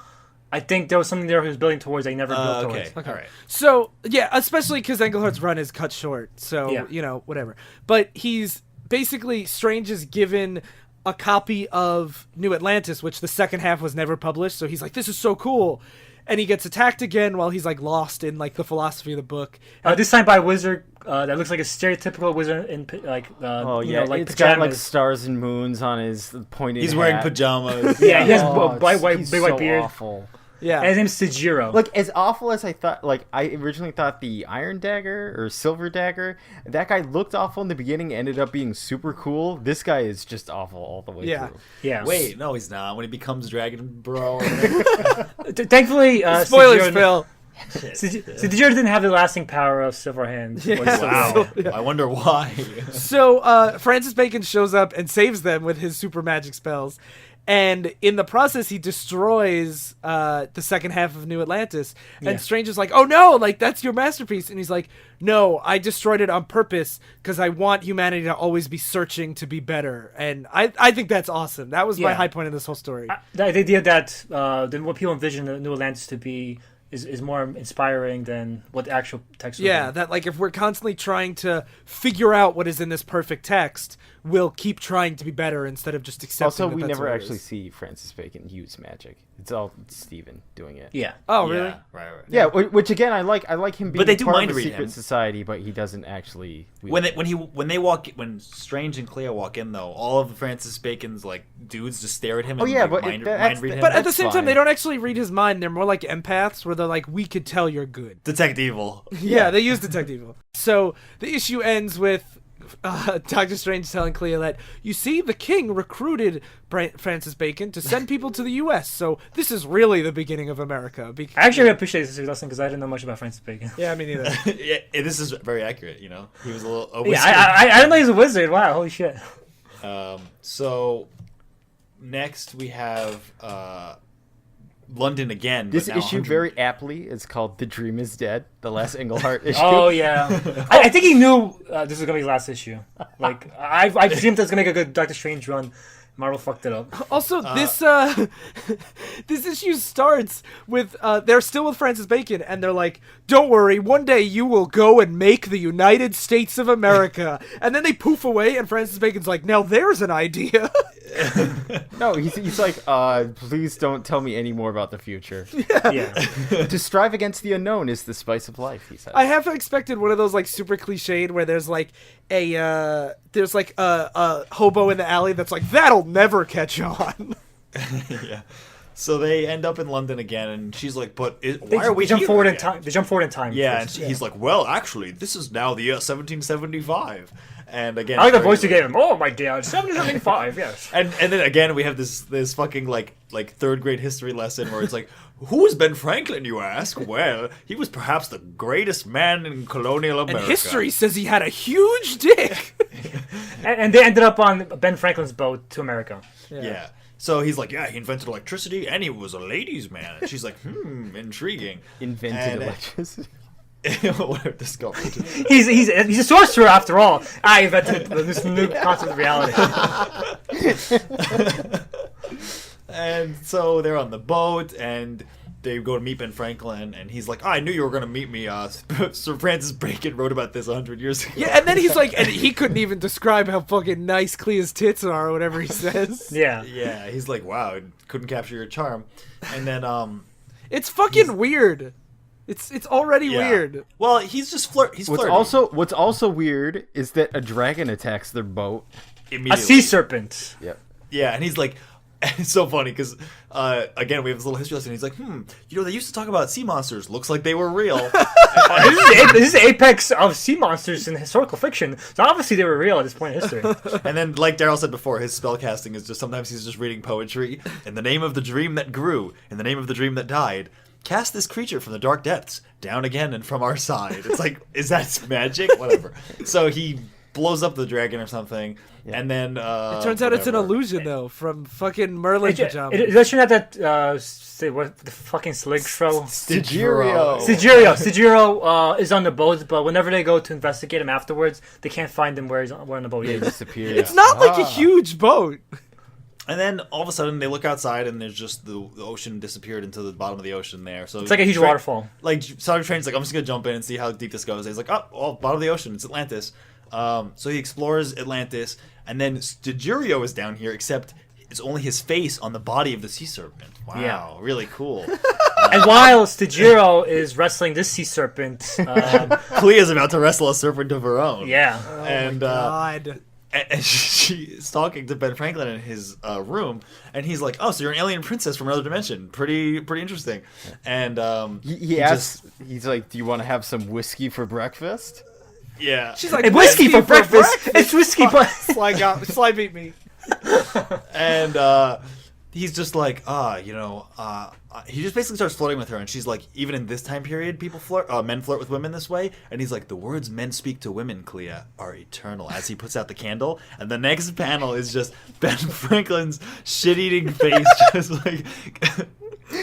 I think there was something there he was building towards that he never built towards. Okay. All right. So, yeah, especially because Englehart's run is cut short. So, whatever. But he's basically, Strange is given a copy of New Atlantis, which the second half was never published. So he's like, this is so cool. And he gets attacked again while he's like lost in like the philosophy of the book. This time by a wizard that looks like a stereotypical wizard in like like it's pajamas. got like stars and moons on his pointed. He's hat. wearing pajamas. Yeah, he has big he's white so beard. Awful. Yeah. And his name's Sejiro. Like, as awful as I thought, like, I originally thought the Iron Dagger or Silver Dagger, that guy looked awful in the beginning, ended up being super cool. This guy is just awful all the way through. Yeah. Wait, no, he's not. When he becomes Dragon Bro. Thankfully, Spoilers, Phil. Sejiro didn't have the lasting power of Silver Hand. Wow. I wonder why. So Francis Bacon shows up and saves them with his super magic spells. And in the process, he destroys the second half of New Atlantis. And Strange is like, oh no, like, that's your masterpiece. And he's like, no, I destroyed it on purpose because I want humanity to always be searching to be better. And I think that's awesome. That was my high point of this whole story. The idea that what people envision the New Atlantis to be is more inspiring than what the actual text would be. That like if we're constantly trying to figure out what is in this perfect text, we'll keep trying to be better instead of just accepting. Also, that we that's never what it actually is. see Francis Bacon use magic. It's all Stephen doing it. Yeah. Oh, really? Yeah, right. Yeah, which again I like him being But they do part mind of a read secret him. society, but he doesn't actually. When Strange and Clea walk in though, all of Francis Bacon's like dudes just stare at him. And, yeah, like, but mind read him. But at the That's same time, fine. they don't actually read his mind. They're more like empaths, where they're like, we could tell you're good. Detect Evil. Yeah, they use Detect Evil. So the issue ends with Doctor Strange telling Clea that, you see, the king recruited Francis Bacon to send people to the U.S., so this is really the beginning of America. I actually appreciate this lesson because I didn't know much about Francis Bacon. Yeah, me neither. Yeah, this is very accurate. You know, he was a wizard. Yeah, I didn't know he was a wizard. Wow, holy shit. So next we have London again. but This now issue 100 very aptly is called "The Dream Is Dead," the last Englehart issue. Oh yeah, I think he knew this was gonna be his last issue. Like I dreamed that was gonna make a good Doctor Strange run. Marvel fucked it up. Also, this issue starts with they're still with Francis Bacon, and they're like, "Don't worry, one day you will go and make the United States of America." And then they poof away, and Francis Bacon's like, "Now there's an idea." No, he's like, please don't tell me any more about the future. Yeah. To strive against the unknown is the spice of life, he says. I half expected one of those like super cliched where there's like a hobo in the alley that's like, that'll never catch on. Yeah. So they end up in London again, and she's like, "But why are we They jump here forward in again?" time. They jump forward in time. Yeah, first. and he's like, "Well, actually, this is now the year 1775." And again, I like the voice you gave him. Oh my god, 1775. Yes. And then again, we have this fucking like third grade history lesson where it's like, who is Ben Franklin, you ask? Well, he was perhaps the greatest man in colonial America. And history says he had a huge dick. And they ended up on Ben Franklin's boat to America. Yeah. So he's like, yeah, he invented electricity, and he was a ladies' man. And she's like, intriguing. Invented electricity. Whatever discovered. He's a sorcerer after all. I invented this new concept of reality. And so they're on the boat, and they go to meet Ben Franklin, and he's like, I knew you were going to meet me. Sir Francis Bacon wrote about this 100 years ago. Yeah, and then he's like, and he couldn't even describe how fucking nice Clea's tits are or whatever he says. Yeah. Yeah, he's like, wow, it couldn't capture your charm. And then, It's fucking weird. It's already weird. Well, he's just flirting. What's also weird is that a dragon attacks their boat. A sea serpent. Yep. Yeah, and he's like, it's so funny because, again, we have this little history lesson. He's like, they used to talk about sea monsters. Looks like they were real. This is the apex of sea monsters in historical fiction. So obviously they were real at this point in history. And then, like Darryl said before, his spellcasting is just sometimes he's just reading poetry. In the name of the dream that grew, in the name of the dream that died, cast this creature from the dark depths, down again and from our side. It's like, is that magic? Whatever. So he blows up the dragon or something, and then it turns out it's an illusion though, from fucking Merlin pajamas. It does turn out that say what the fucking slig show. Sejiro. Sejiro is on the boat, but whenever they go to investigate him afterwards, they can't find him where on the boat He is. disappeared. It's not like a huge boat. And then all of a sudden they look outside and there's just the ocean disappeared into the bottom of the ocean there. So it's like a huge waterfall. Like Doctor Strange's like, I'm just gonna jump in and see how deep this goes. And he's like, oh, bottom of the ocean, it's Atlantis. So he explores Atlantis, and then Stagirio is down here, except it's only his face on the body of the sea serpent. Wow, really cool. And while Stagirio is wrestling this sea serpent, Clea's about to wrestle a serpent of her own. Yeah. Oh And my God. and she is talking to Ben Franklin in his room, and he's like, "Oh, so you're an alien princess from another dimension? Pretty interesting." And he asks, he's like, "Do you want to have some whiskey for breakfast?" yeah, She's like, it's whiskey for breakfast. It's whiskey, but Sly beat me. and he's just like, he just basically starts flirting with her, and she's like, even in this time period, men flirt with women this way, and he's like, the words men speak to women, Clea, are eternal, as he puts out the candle, and the next panel is just Ben Franklin's shit-eating face, just like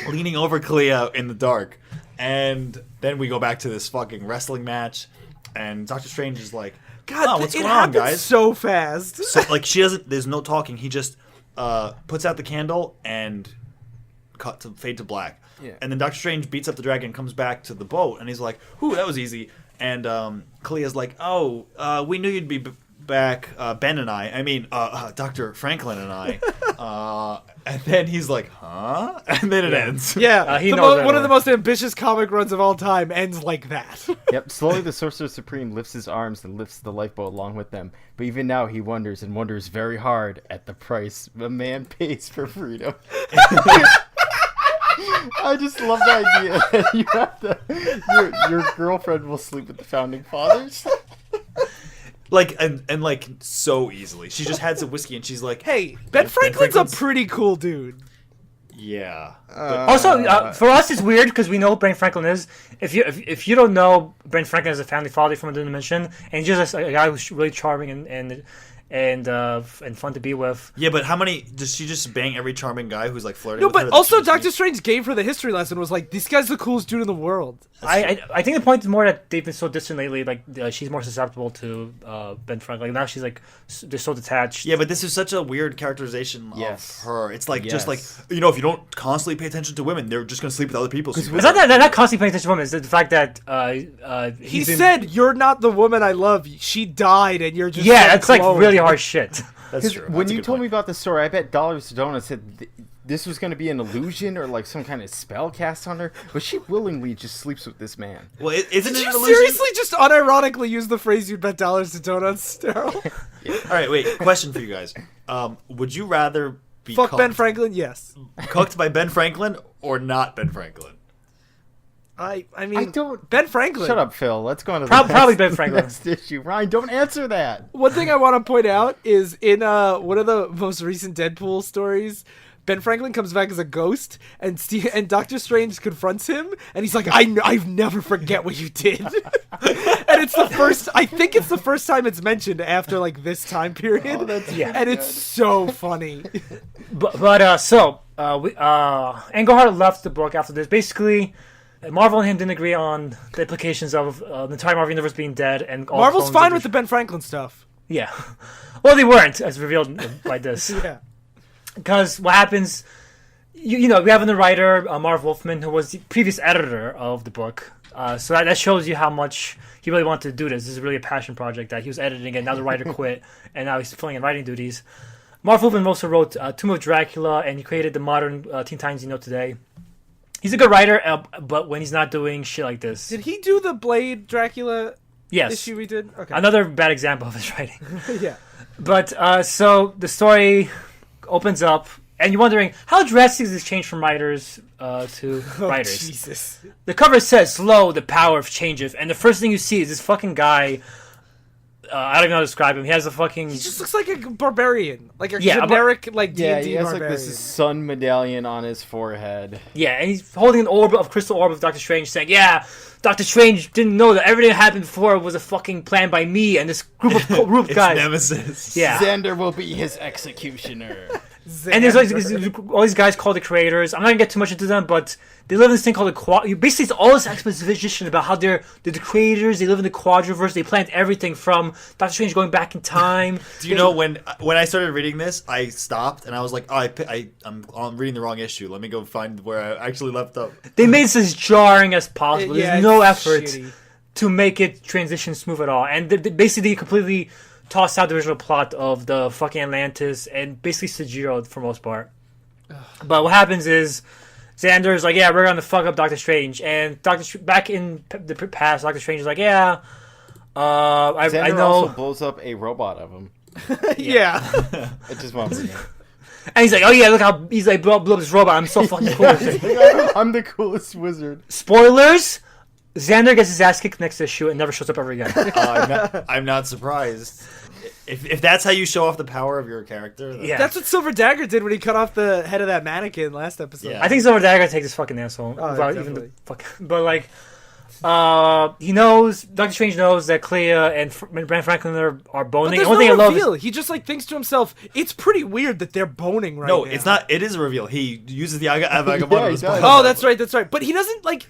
leaning over Clea in the dark, and then we go back to this fucking wrestling match, and Doctor Strange is like, God, what's it going on, happens guys? so fast. So, like, there's no talking, he just puts out the candle and fade to black. Yeah. And then Doctor Strange beats up the dragon, comes back to the boat, and he's like, "Whew, that was easy." And Clea's like, "Oh, we knew you'd be back, Ben and I. Dr. Franklin and I." And then he's like, "Huh?" And then it ends. Yeah, he knows that one of one. the most ambitious comic runs of all time ends like that. Yep. Slowly, the Sorcerer Supreme lifts his arms and lifts the lifeboat along with them. But even now, he wonders and wonders very hard at the price a man pays for freedom. I just love the idea that you have to. Your girlfriend will sleep with the founding fathers. Like and like so easily. She just had some whiskey, and she's like, Hey, Ben Franklin's a pretty cool dude. Yeah. also for us it's weird because we know who Ben Franklin is. If you don't know Ben Franklin as a family father from another dimension, and he's just a guy who's really charming and fun to be with. Yeah, but how many does she just bang every charming guy who's like flirting? No, with her but that also she's Doctor meet? Strange gave her the history lesson. Was like, this guy's the coolest dude in the world. I think the point is more that they've been so distant lately. Like she's more susceptible to Ben Franklin. Like now she's like they're so detached. Yeah, but this is such a weird characterization Yes. of her. It's like just like Yes. if you don't constantly pay attention to women, they're just gonna sleep with other people. So It's not that they're not constantly paying attention to women. It's the fact that He said, "You're not the woman I love. She died, and you're just yeah, some it's like clone." really harsh shit. that's true. When you told me about the story, I bet Dollars to Donuts said this was going to be an illusion or like some kind of spell cast on her, but she willingly just sleeps with this man. well, isn't Did it you an illusion? seriously just unironically use the phrase "you bet dollars to donuts," Darryl? All right, wait. Question for you guys: would you rather be Fuck cooked, Ben Franklin? Yes. cooked by Ben Franklin or not Ben Franklin? I mean, don't- Ben Franklin. Shut up, Phil. Let's go on to the Probably Ben Franklin. next issue. Ryan, don't answer that. One thing I want to point out is in one of the most recent Deadpool stories, Ben Franklin comes back as a ghost, and Doctor Strange confronts him, and he's like, "I never forget what you did." And it's the first. I think it's the first time it's mentioned after like this time period. And it's so funny. So Englehart left the book after this. Basically, Marvel and him didn't agree on the implications of the entire Marvel universe being dead, and all Marvel's clones fine of with the Ben Franklin stuff. Yeah. Well, they weren't, as revealed by this. Yeah. Because what happens, we have a writer, Marv Wolfman, who was the previous editor of the book. So that shows you how much he really wanted to do this. This is really a passion project that he was editing, and now the writer quit, and now he's filling in writing duties. Marv Wolfman also wrote Tomb of Dracula, and he created the modern Teen Titans you know today. He's a good writer, but when he's not doing shit like this... Did he do the Blade Dracula Yes. issue we did? Okay. Another bad example of his writing. Yeah. But, so the story opens up, and you're wondering, how drastic is this change from writers to writers? Jesus. The cover says, "Lo, the power of changeth," and the first thing you see is this fucking guy, I don't even know how to describe him, he has a fucking... He just looks like a barbarian. Like a Yeah, generic, like, Yeah, D&D he has barbarian. like this sun medallion on his forehead. Yeah, and he's holding an crystal orb of Doctor Strange, saying, "Yeah, Doctor Strange didn't know that everything that happened before was a fucking plan by me and this group of It's guys." Nemesis. Yeah. Xander will be his executioner. And there's like all these guys called the creators. I'm not gonna get too much into them, but they live in this thing called the basically it's all this exposition about how they're the creators. They live in the Quadriverse. They planned everything from Doctor Strange going back in time. Do you know when I started reading this, I stopped and I was like, oh, I'm reading the wrong issue. Let me go find where I actually left up. They made this as jarring as possible. There's no effort shitty to make it transition smooth at all, and basically they completely tossed out the original plot of the fucking Atlantis and basically Sejiro for most part. But what happens is Xander's like, yeah, we're gonna fuck up Doctor Strange, and back in the past, Doctor Strange is like, yeah, Xander I know. also blows up a robot of him. yeah. I just want to know. And he's like, oh yeah, look how he's like blew up this robot. I'm so fucking cool. I'm the coolest wizard. Spoilers. Xander gets his ass kicked next to the shoe and never shows up ever again. I'm not surprised. If that's how you show off the power of your character, then... Yeah. That's what Silver Dagger did when he cut off the head of that mannequin last episode. Yeah. I think Silver Dagger takes this fucking asshole. Oh, Without even the fuck. But like, he knows. Doctor Strange knows that Clea and Ben Franklin are boning. But One there's thing no I love reveal. is He just like thinks to himself, it's pretty weird that they're boning right now. No, it's not. It is a reveal. He uses the Vagabond Yeah, he as does. Oh, that's right. But he doesn't like.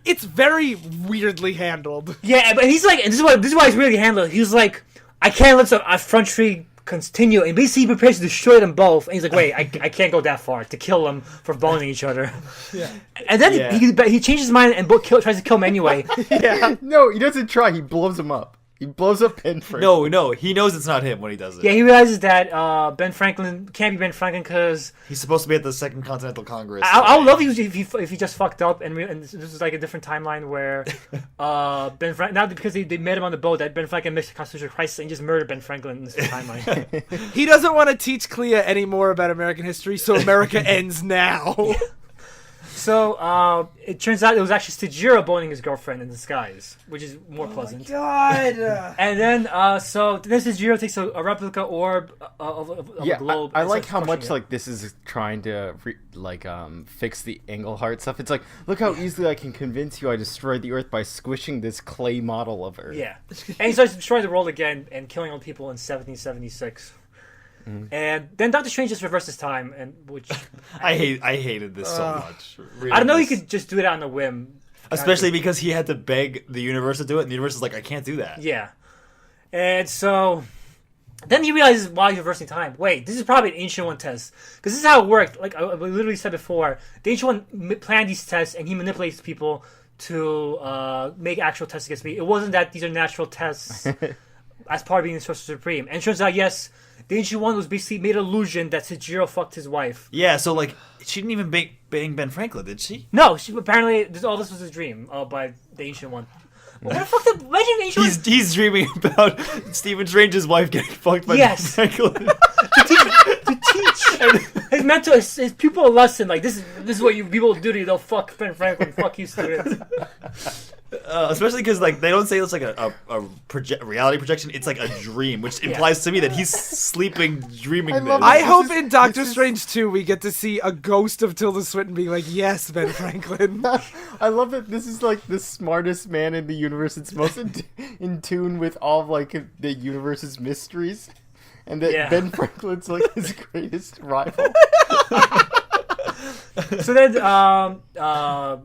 It's very weirdly handled. yeah, but he's like, and this is why he's really handled. He's like, I can't let the front tree continue, and basically he prepares to destroy them both. And he's like, wait, I can't go that far to kill them for boning each other. Yeah. And then he changes his mind and tries to kill him anyway. Yeah. No, he doesn't try. He blows him up. He blows up Ben Franklin. No, he knows it's not him when he does it. Yeah, he realizes that Ben Franklin can't be Ben Franklin because He's supposed to be at the Second Continental Congress. I would love if he just fucked up and this is like a different timeline where Ben Franklin, not because they met him on the boat, that Ben Franklin missed the constitutional crisis and just murdered Ben Franklin in this timeline. He doesn't want to teach Clea any more about American history, so America ends now. So it turns out it was actually Sejiro boning his girlfriend in disguise, which is more pleasant. God. And then so then Sejiro takes a replica orb of a globe. I and like starts how much crushing it. like this is trying to fix the Englehart stuff. It's like, look how easily I can convince you I destroyed the Earth by squishing this clay model of Earth. Yeah, and he starts destroying the world again and killing all the people in 1776. And then Doctor Strange just reverses time, and which I hated this so much. I don't know. He could just do it on a whim, especially because he had to beg the universe to do it, and the universe is like, I can't do that. Yeah, and so then he realizes while he's reversing time, wait, this is probably an Ancient One test, because this is how it worked. Like I literally said before, the Ancient One planned these tests, and he manipulates people to make actual tests against me. It wasn't that these are natural tests as part of being the Sorcerer Supreme. And it turns out, yes, the Ancient One was basically made an illusion that Sejiro fucked his wife. Yeah, so like she didn't even bang Ben Franklin, did she? No, apparently all this was a dream by the Ancient One. Well, what the fuck? Imagine the Ancient One. He's dreaming about Stephen Strange's wife getting fucked by Ben Franklin. to teach his mentor, his pupil a lesson. Like this is what you people do to you. They'll fuck Ben Franklin. Fuck you, students. Especially because like they don't say it's like a reality projection. It's like a dream, which implies to me that he's sleeping, dreaming this. I hope in Doctor Strange 2 we get to see a ghost of Tilda Swinton being like, yes, Ben Franklin. I love that this is like the smartest man in the universe. It's most in tune with all of like the universe's mysteries. And that Ben Franklin's like his greatest rival. So then, Doctor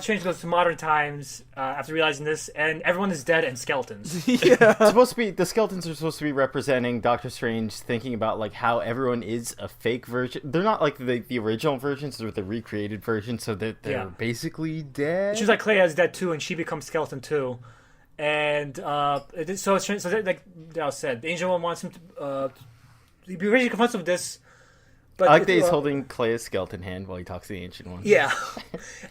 Strange goes to modern times after realizing this, and everyone is dead and skeletons. Yeah, the skeletons are supposed to be representing Doctor Strange thinking about like how everyone is a fake version. They're not like the original versions; they're the recreated version, so that they're basically dead. She's like Clea is dead too, and she becomes skeleton so like Darryl said, the Ancient One wants him to. He originally confronts him with this. But I like that he's holding Clea's skeleton hand while he talks to the Ancient One. Yeah.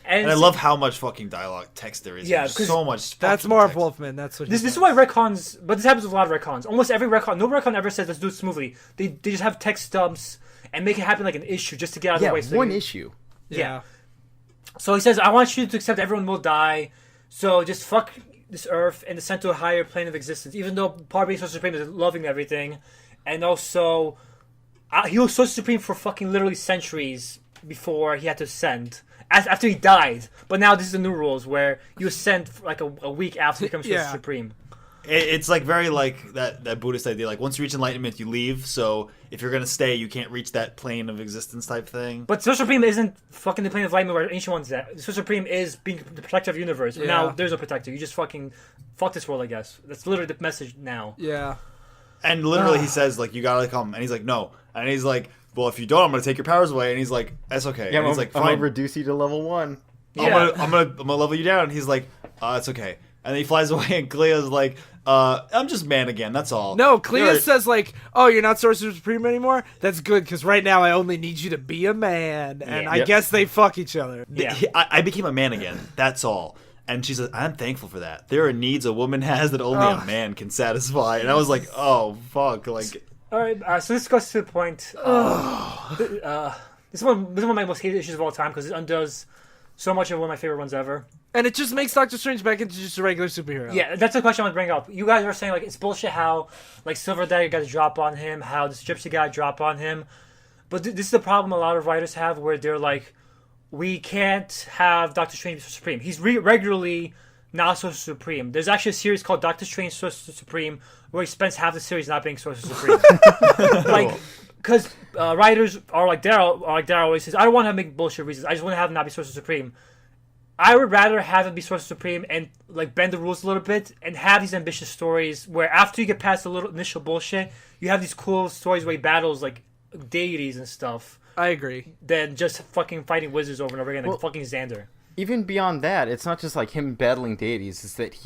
And I love how much fucking dialogue text there is. Yeah, so much. That's Marv Wolfman. That's what. This is why retcons. But this happens with a lot of retcons. Almost every retcon. No retcon ever says let's do it smoothly. They just have text dumps and make it happen like an issue just to get out of the way. So Issue. Yeah. So he says, I want you to accept everyone will die. So just fuck this Earth and descend to a higher plane of existence. Even though part of being Sorcerer Supreme is loving everything, and also. He was Sorcerer Supreme for fucking literally centuries before he had to ascend. After he died. But now this is the new rules where you ascend for like a week after he becomes Sorcerer Supreme. It's like very like that Buddhist idea. Like once you reach enlightenment, you leave. So if you're gonna stay, you can't reach that plane of existence type thing. But Sorcerer Supreme isn't fucking the plane of enlightenment where Ancient One's at. Sorcerer Supreme is being the protector of the universe. Yeah. Now there's a protector. You just fucking fuck this world, I guess. That's literally the message now. Yeah. And literally he says like, you gotta come, and he's like, no, and he's like, well, if you don't, I'm gonna take your powers away, and he's like, that's okay. Yeah, and he's like, fine. I'm gonna reduce you to level 1. Yeah. I'm gonna level you down. And he's like, it's okay. And then he flies away, and Clea's like, I'm just man again, that's all. No, Clea says like, oh, you're not Sorcerer Supreme anymore? That's good, because right now I only need you to be a man. And I guess they fuck each other. Yeah. I became a man again, that's all. And she says, I'm thankful for that. There are needs a woman has that only a man can satisfy. And I was like, oh, fuck. Like, all right, so this goes to the point. This is one of my most hated issues of all time because it undoes so much of one of my favorite ones ever. And it just makes Doctor Strange back into just a regular superhero. Yeah, that's the question I want to bring up. You guys are saying like it's bullshit how like Silver Dagger got a drop on him, how this Gypsy got a drop on him. But this is the problem a lot of writers have where they're like, we can't have Doctor Strange be Sorcerer Supreme. He's regularly not Sorcerer Supreme. There's actually a series called Doctor Strange Sorcerer Supreme where he spends half the series not being Sorcerer Supreme. Like, because writers are like Darryl always says, I don't want to make bullshit reasons. I just want to have him not be Sorcerer Supreme. I would rather have him be Sorcerer Supreme and like bend the rules a little bit and have these ambitious stories where after you get past the little initial bullshit, you have these cool stories where he battles like deities and stuff. I agree. Than just fucking fighting wizards over and over again, like fucking Xander. Even beyond that, it's not just like him battling deities. It's that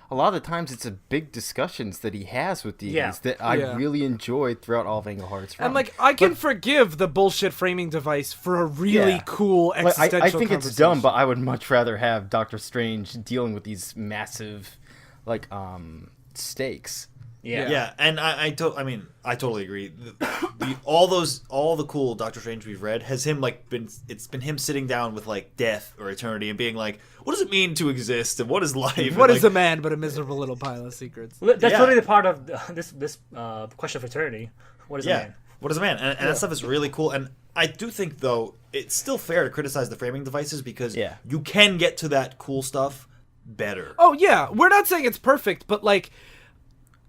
a lot of the times it's a big discussions that he has with deities that I really enjoyed throughout all of Englehart's run. And like, I can forgive the bullshit framing device for a really cool existential I think it's dumb, but I would much rather have Doctor Strange dealing with these massive, like, stakes. Yeah, and I totally agree. All the cool Doctor Strange we've read has him like it's been him sitting down with like death or eternity and being like, what does it mean to exist and what is life? What is a man but a miserable little pile of secrets? Well, that's literally the part of this question of eternity. What is a man? What is a man? And that stuff is really cool. And I do think though it's still fair to criticize the framing devices because you can get to that cool stuff better. Oh yeah, we're not saying it's perfect, but like,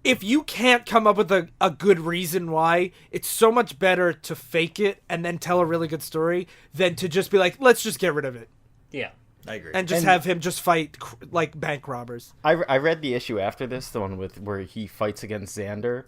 if you can't come up with a good reason why, it's so much better to fake it and then tell a really good story than to just be like, let's just get rid of it. Yeah, I agree. And just have him just fight like bank robbers. I read the issue after this, the one where he fights against Xander,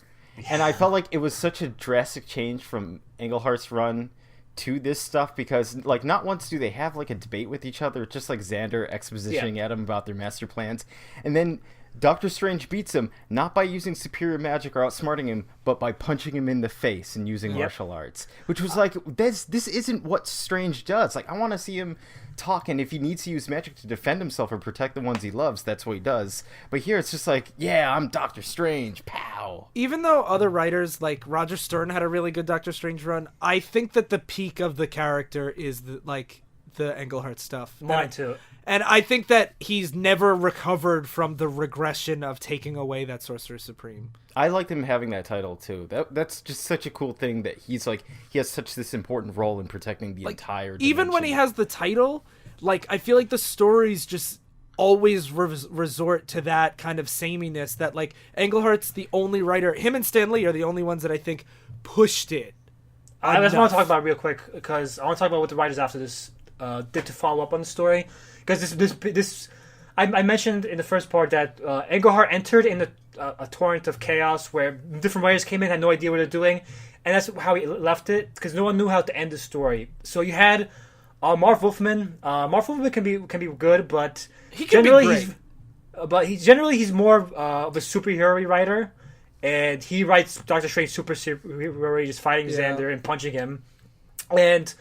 and I felt like it was such a drastic change from Englehart's run to this stuff because like not once do they have like a debate with each other, just like Xander expositioning at him about their master plans, and then Doctor Strange beats him not by using superior magic or outsmarting him, but by punching him in the face and using martial arts. Which was like, this isn't what Strange does. Like, I want to see him talk, and if he needs to use magic to defend himself or protect the ones he loves, that's what he does. But here it's just like, yeah, I'm Doctor Strange, pow. Even though other writers, like Roger Stern had a really good Doctor Strange run, I think that the peak of the character is the Englehart stuff. Mine too. And I think that he's never recovered from the regression of taking away that Sorcerer Supreme. I liked him having that title too. That's just such a cool thing that he has such this important role in protecting the entire dimension. Even when he has the title, like I feel like the stories just always resort to that kind of sameness that like Englehart's the only writer, him and Stan Lee are the only ones that I think pushed it. I just want to talk about it real quick because I want to talk about what the writers after this did to follow up on the story. Because this I mentioned in the first part that Englehart entered in a torrent of chaos where different writers came in, had no idea what they're doing, and that's how he left it because no one knew how to end the story. So you had Marv Wolfman. Marv Wolfman can be good, but he can be great. He's more of a superhero writer, and he writes Doctor Strange superhero, just fighting Xander and punching him, and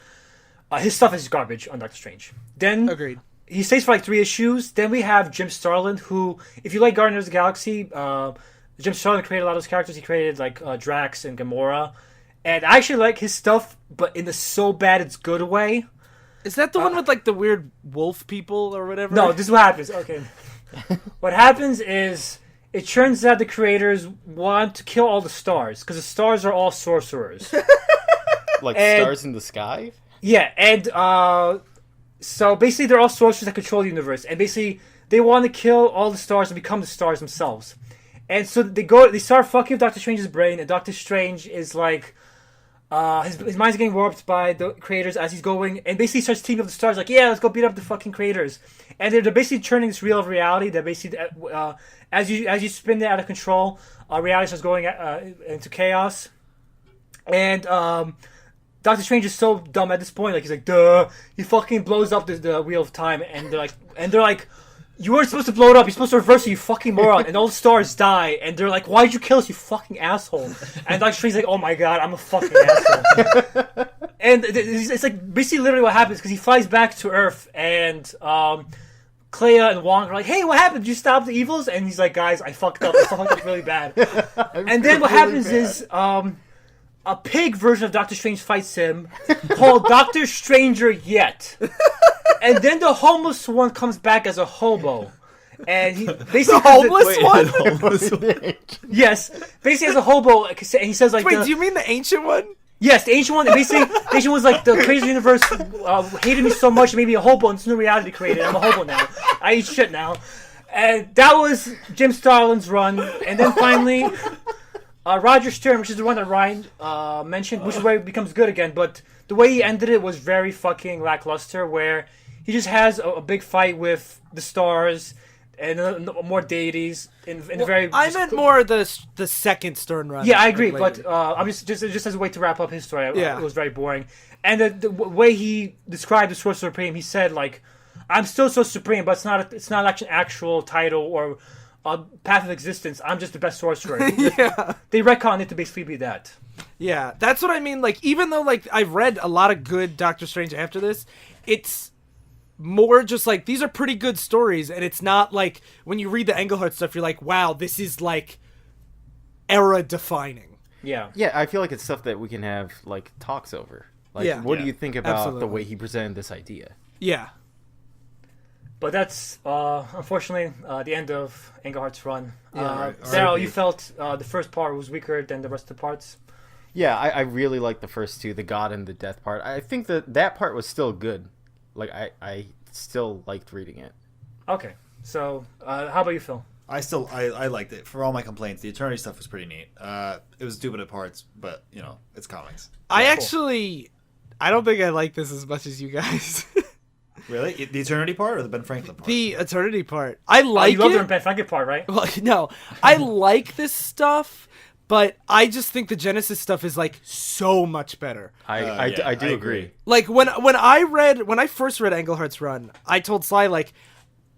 his stuff is garbage on Doctor Strange. Then agreed. He stays for like 3 issues. Then we have Jim Starlin, who, if you like Guardians of the Galaxy, Jim Starlin created a lot of those characters. He created like Drax and Gamora, and I actually like his stuff, but in the so bad it's good way. Is that the one with like the weird wolf people or whatever? No, this is what happens. Okay, what happens is it turns out the creators want to kill all the stars because the stars are all sorcerers, like stars in the sky. Yeah, and so basically they're all sorcerers that control the universe, and basically they want to kill all the stars and become the stars themselves. And so they start fucking with Doctor Strange's brain, and Doctor Strange is like, his mind's getting warped by the creators as he's going, and basically starts teaming up the stars, like, yeah, let's go beat up the fucking creators. And they're basically turning this wheel of reality that basically, as you spin it out of control, reality starts going into chaos. And Doctor Strange is so dumb at this point, like, he's like, duh, he fucking blows up the wheel of time, and they're like, you weren't supposed to blow it up. You're supposed to reverse it, you fucking moron. And all the stars die. And they're like, why'd you kill us, you fucking asshole? And Doctor Strange's like, oh my god, I'm a fucking asshole. And it's like basically literally what happens, because he flies back to Earth, and Clea and Wong are like, hey, what happened? Did you stop the evils? And he's like, guys, I fucked up. I fucked up really bad. And then what happens is a pig version of Doctor Strange fights him called Doctor Stranger Yet. And then the homeless one comes back as a hobo. And he basically... The homeless one? Yes. Basically as a hobo. And he says like... Wait, do you mean the ancient one? Yes, the ancient one. Basically, the ancient one's like, the crazy universe hated me so much, it made me a hobo, and it's new reality created. I'm a hobo now. I eat shit now. And that was Jim Starlin's run. And then finally... Roger Stern, which is the one that Ryan mentioned, which is where it becomes good again, but the way he ended it was very fucking lackluster, where he just has a big fight with the stars and more deities in very. I meant more the second Stern run. Yeah, I agree, but I'm just as a way to wrap up his story. It was very boring, and the way he described the Sorcerer Supreme, he said like, "I'm still so supreme, but it's not like an actual title or a path of existence. I'm just the best sorcerer." Yeah, they retconned it to basically be that. Yeah, that's what I mean. Like, even though like I've read a lot of good Doctor Strange after this, it's more just like these are pretty good stories, and it's not like when you read the Englehart stuff, you're like, wow, this is like era defining. Yeah, I feel like it's stuff that we can have like talks over. Like, what do you think about the way he presented this idea? Yeah. But that's, unfortunately, the end of Englehart's run. Yeah, Darryl, you felt the first part was weaker than the rest of the parts? Yeah, I really liked the first two, the God and the Death part. I think that part was still good. Like, I still liked reading it. Okay. So, how about you, Phil? I liked it. For all my complaints, the Eternity stuff was pretty neat. It was stupid at parts, but, you know, it's comics. I don't think I like this as much as you guys. Really? The Eternity part or the Ben Franklin part? The Eternity part. I like you love the Ben Franklin part, right? Well, no. I like this stuff, but I just think the Genesis stuff is like so much better. I do agree. Like when I first read Englehart's run, I told Sly like,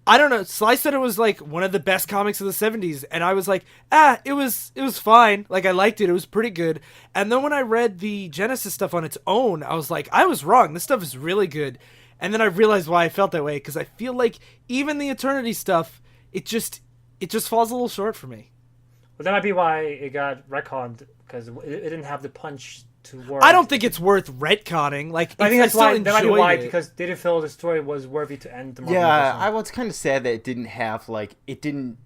I don't know, Sly said it was like one of the best comics of the 70s, and I was like, it was fine. Like, I liked it. It was pretty good. And then when I read the Genesis stuff on its own, I was like, I was wrong. This stuff is really good. And then I realized why I felt that way, because I feel like even the Eternity stuff, it just falls a little short for me. Well, that might be why it got retconned, because it didn't have the punch to work. I don't think it's worth retconning. Like, I think that's why. That might be why, it. Because they didn't feel the story was worthy to end the Marvel Yeah, universe. I was kind of sad that it didn't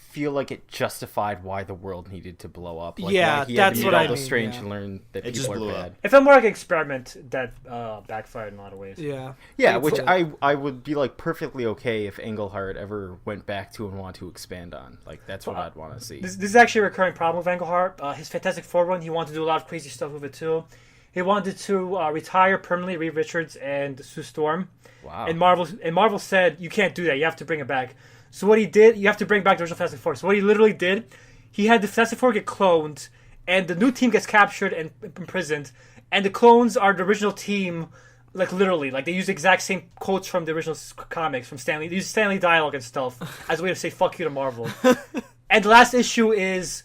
feel like it justified why the world needed to blow up. Like, yeah, that's what I mean. Strange yeah. and learn that it people just blew are bad. up. It felt more like an experiment that backfired in a lot of ways. Yeah. Yeah, which I would be like perfectly okay if Englehart ever went back to and want to expand on. Like, that's what I'd want to see. This is actually a recurring problem with Englehart. His Fantastic Four run, he wanted to do a lot of crazy stuff with it too. He wanted to retire permanently Reed Richards and Sue Storm. Wow. And Marvel said, you can't do that. You have to bring it back. So what he did, you have to bring back the original Fantastic Four. So what he literally did, he had the Fantastic Four get cloned, and the new team gets captured and imprisoned, and the clones are the original team, like literally. Like, they use the exact same quotes from the original comics, from Stanley. They use Stanley dialogue and stuff as a way to say fuck you to Marvel. And the last issue is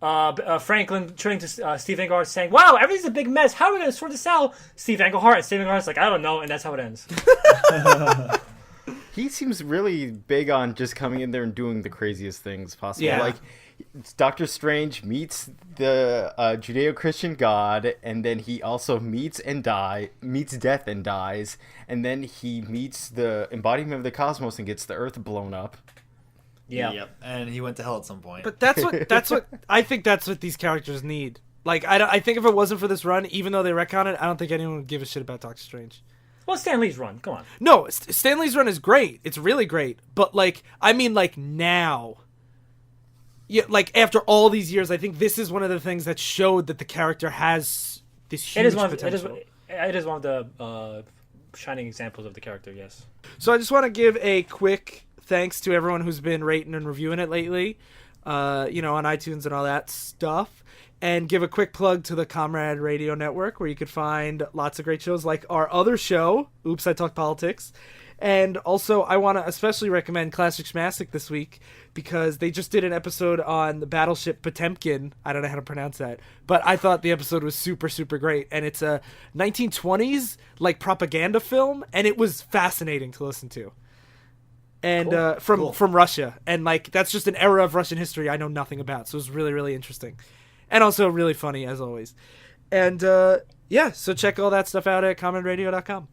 Franklin turning to Steve Englehart saying, wow, everything's a big mess. How are we going to sort this out? Steve Englehart, and Steve Englehart's like, I don't know, and that's how it ends. He seems really big on just coming in there and doing the craziest things possible. Yeah. Like, Doctor Strange meets the Judeo-Christian God, and then he also meets death and dies, and then he meets the embodiment of the cosmos and gets the Earth blown up. Yeah. Yep. And he went to hell at some point. But that's what I think that's what these characters need. Like, I think if it wasn't for this run, even though they retcon it, I don't think anyone would give a shit about Doctor Strange. Well, Stan Lee's run. Come on. No, Stan Lee's run is great. It's really great. But, like, I mean, like, now. yeah, like after all these years, I think this is one of the things that showed that the character has this huge potential. It is one of the shining examples of the character. Yes. So I just want to give a quick thanks to everyone who's been rating and reviewing it lately, on iTunes and all that stuff. And give a quick plug to the Comrade Radio Network, where you could find lots of great shows like our other show, Oops, I Talk Politics. And also, I want to especially recommend Classic Schmastic this week, because they just did an episode on the battleship Potemkin. I don't know how to pronounce that, but I thought the episode was super, super great. And it's a 1920s like propaganda film, and it was fascinating to listen to. And from Russia, and like that's just an era of Russian history I know nothing about, so it was really, really interesting. And also really funny, as always. And, so check all that stuff out at commonradio.com.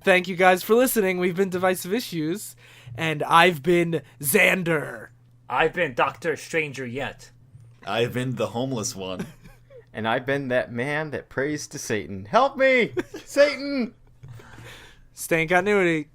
Thank you guys for listening. We've been Divisive Issues, and I've been Xander. I've been Dr. Stranger Yet. I've been the homeless one. And I've been that man that prays to Satan. Help me, Satan! Stay in continuity.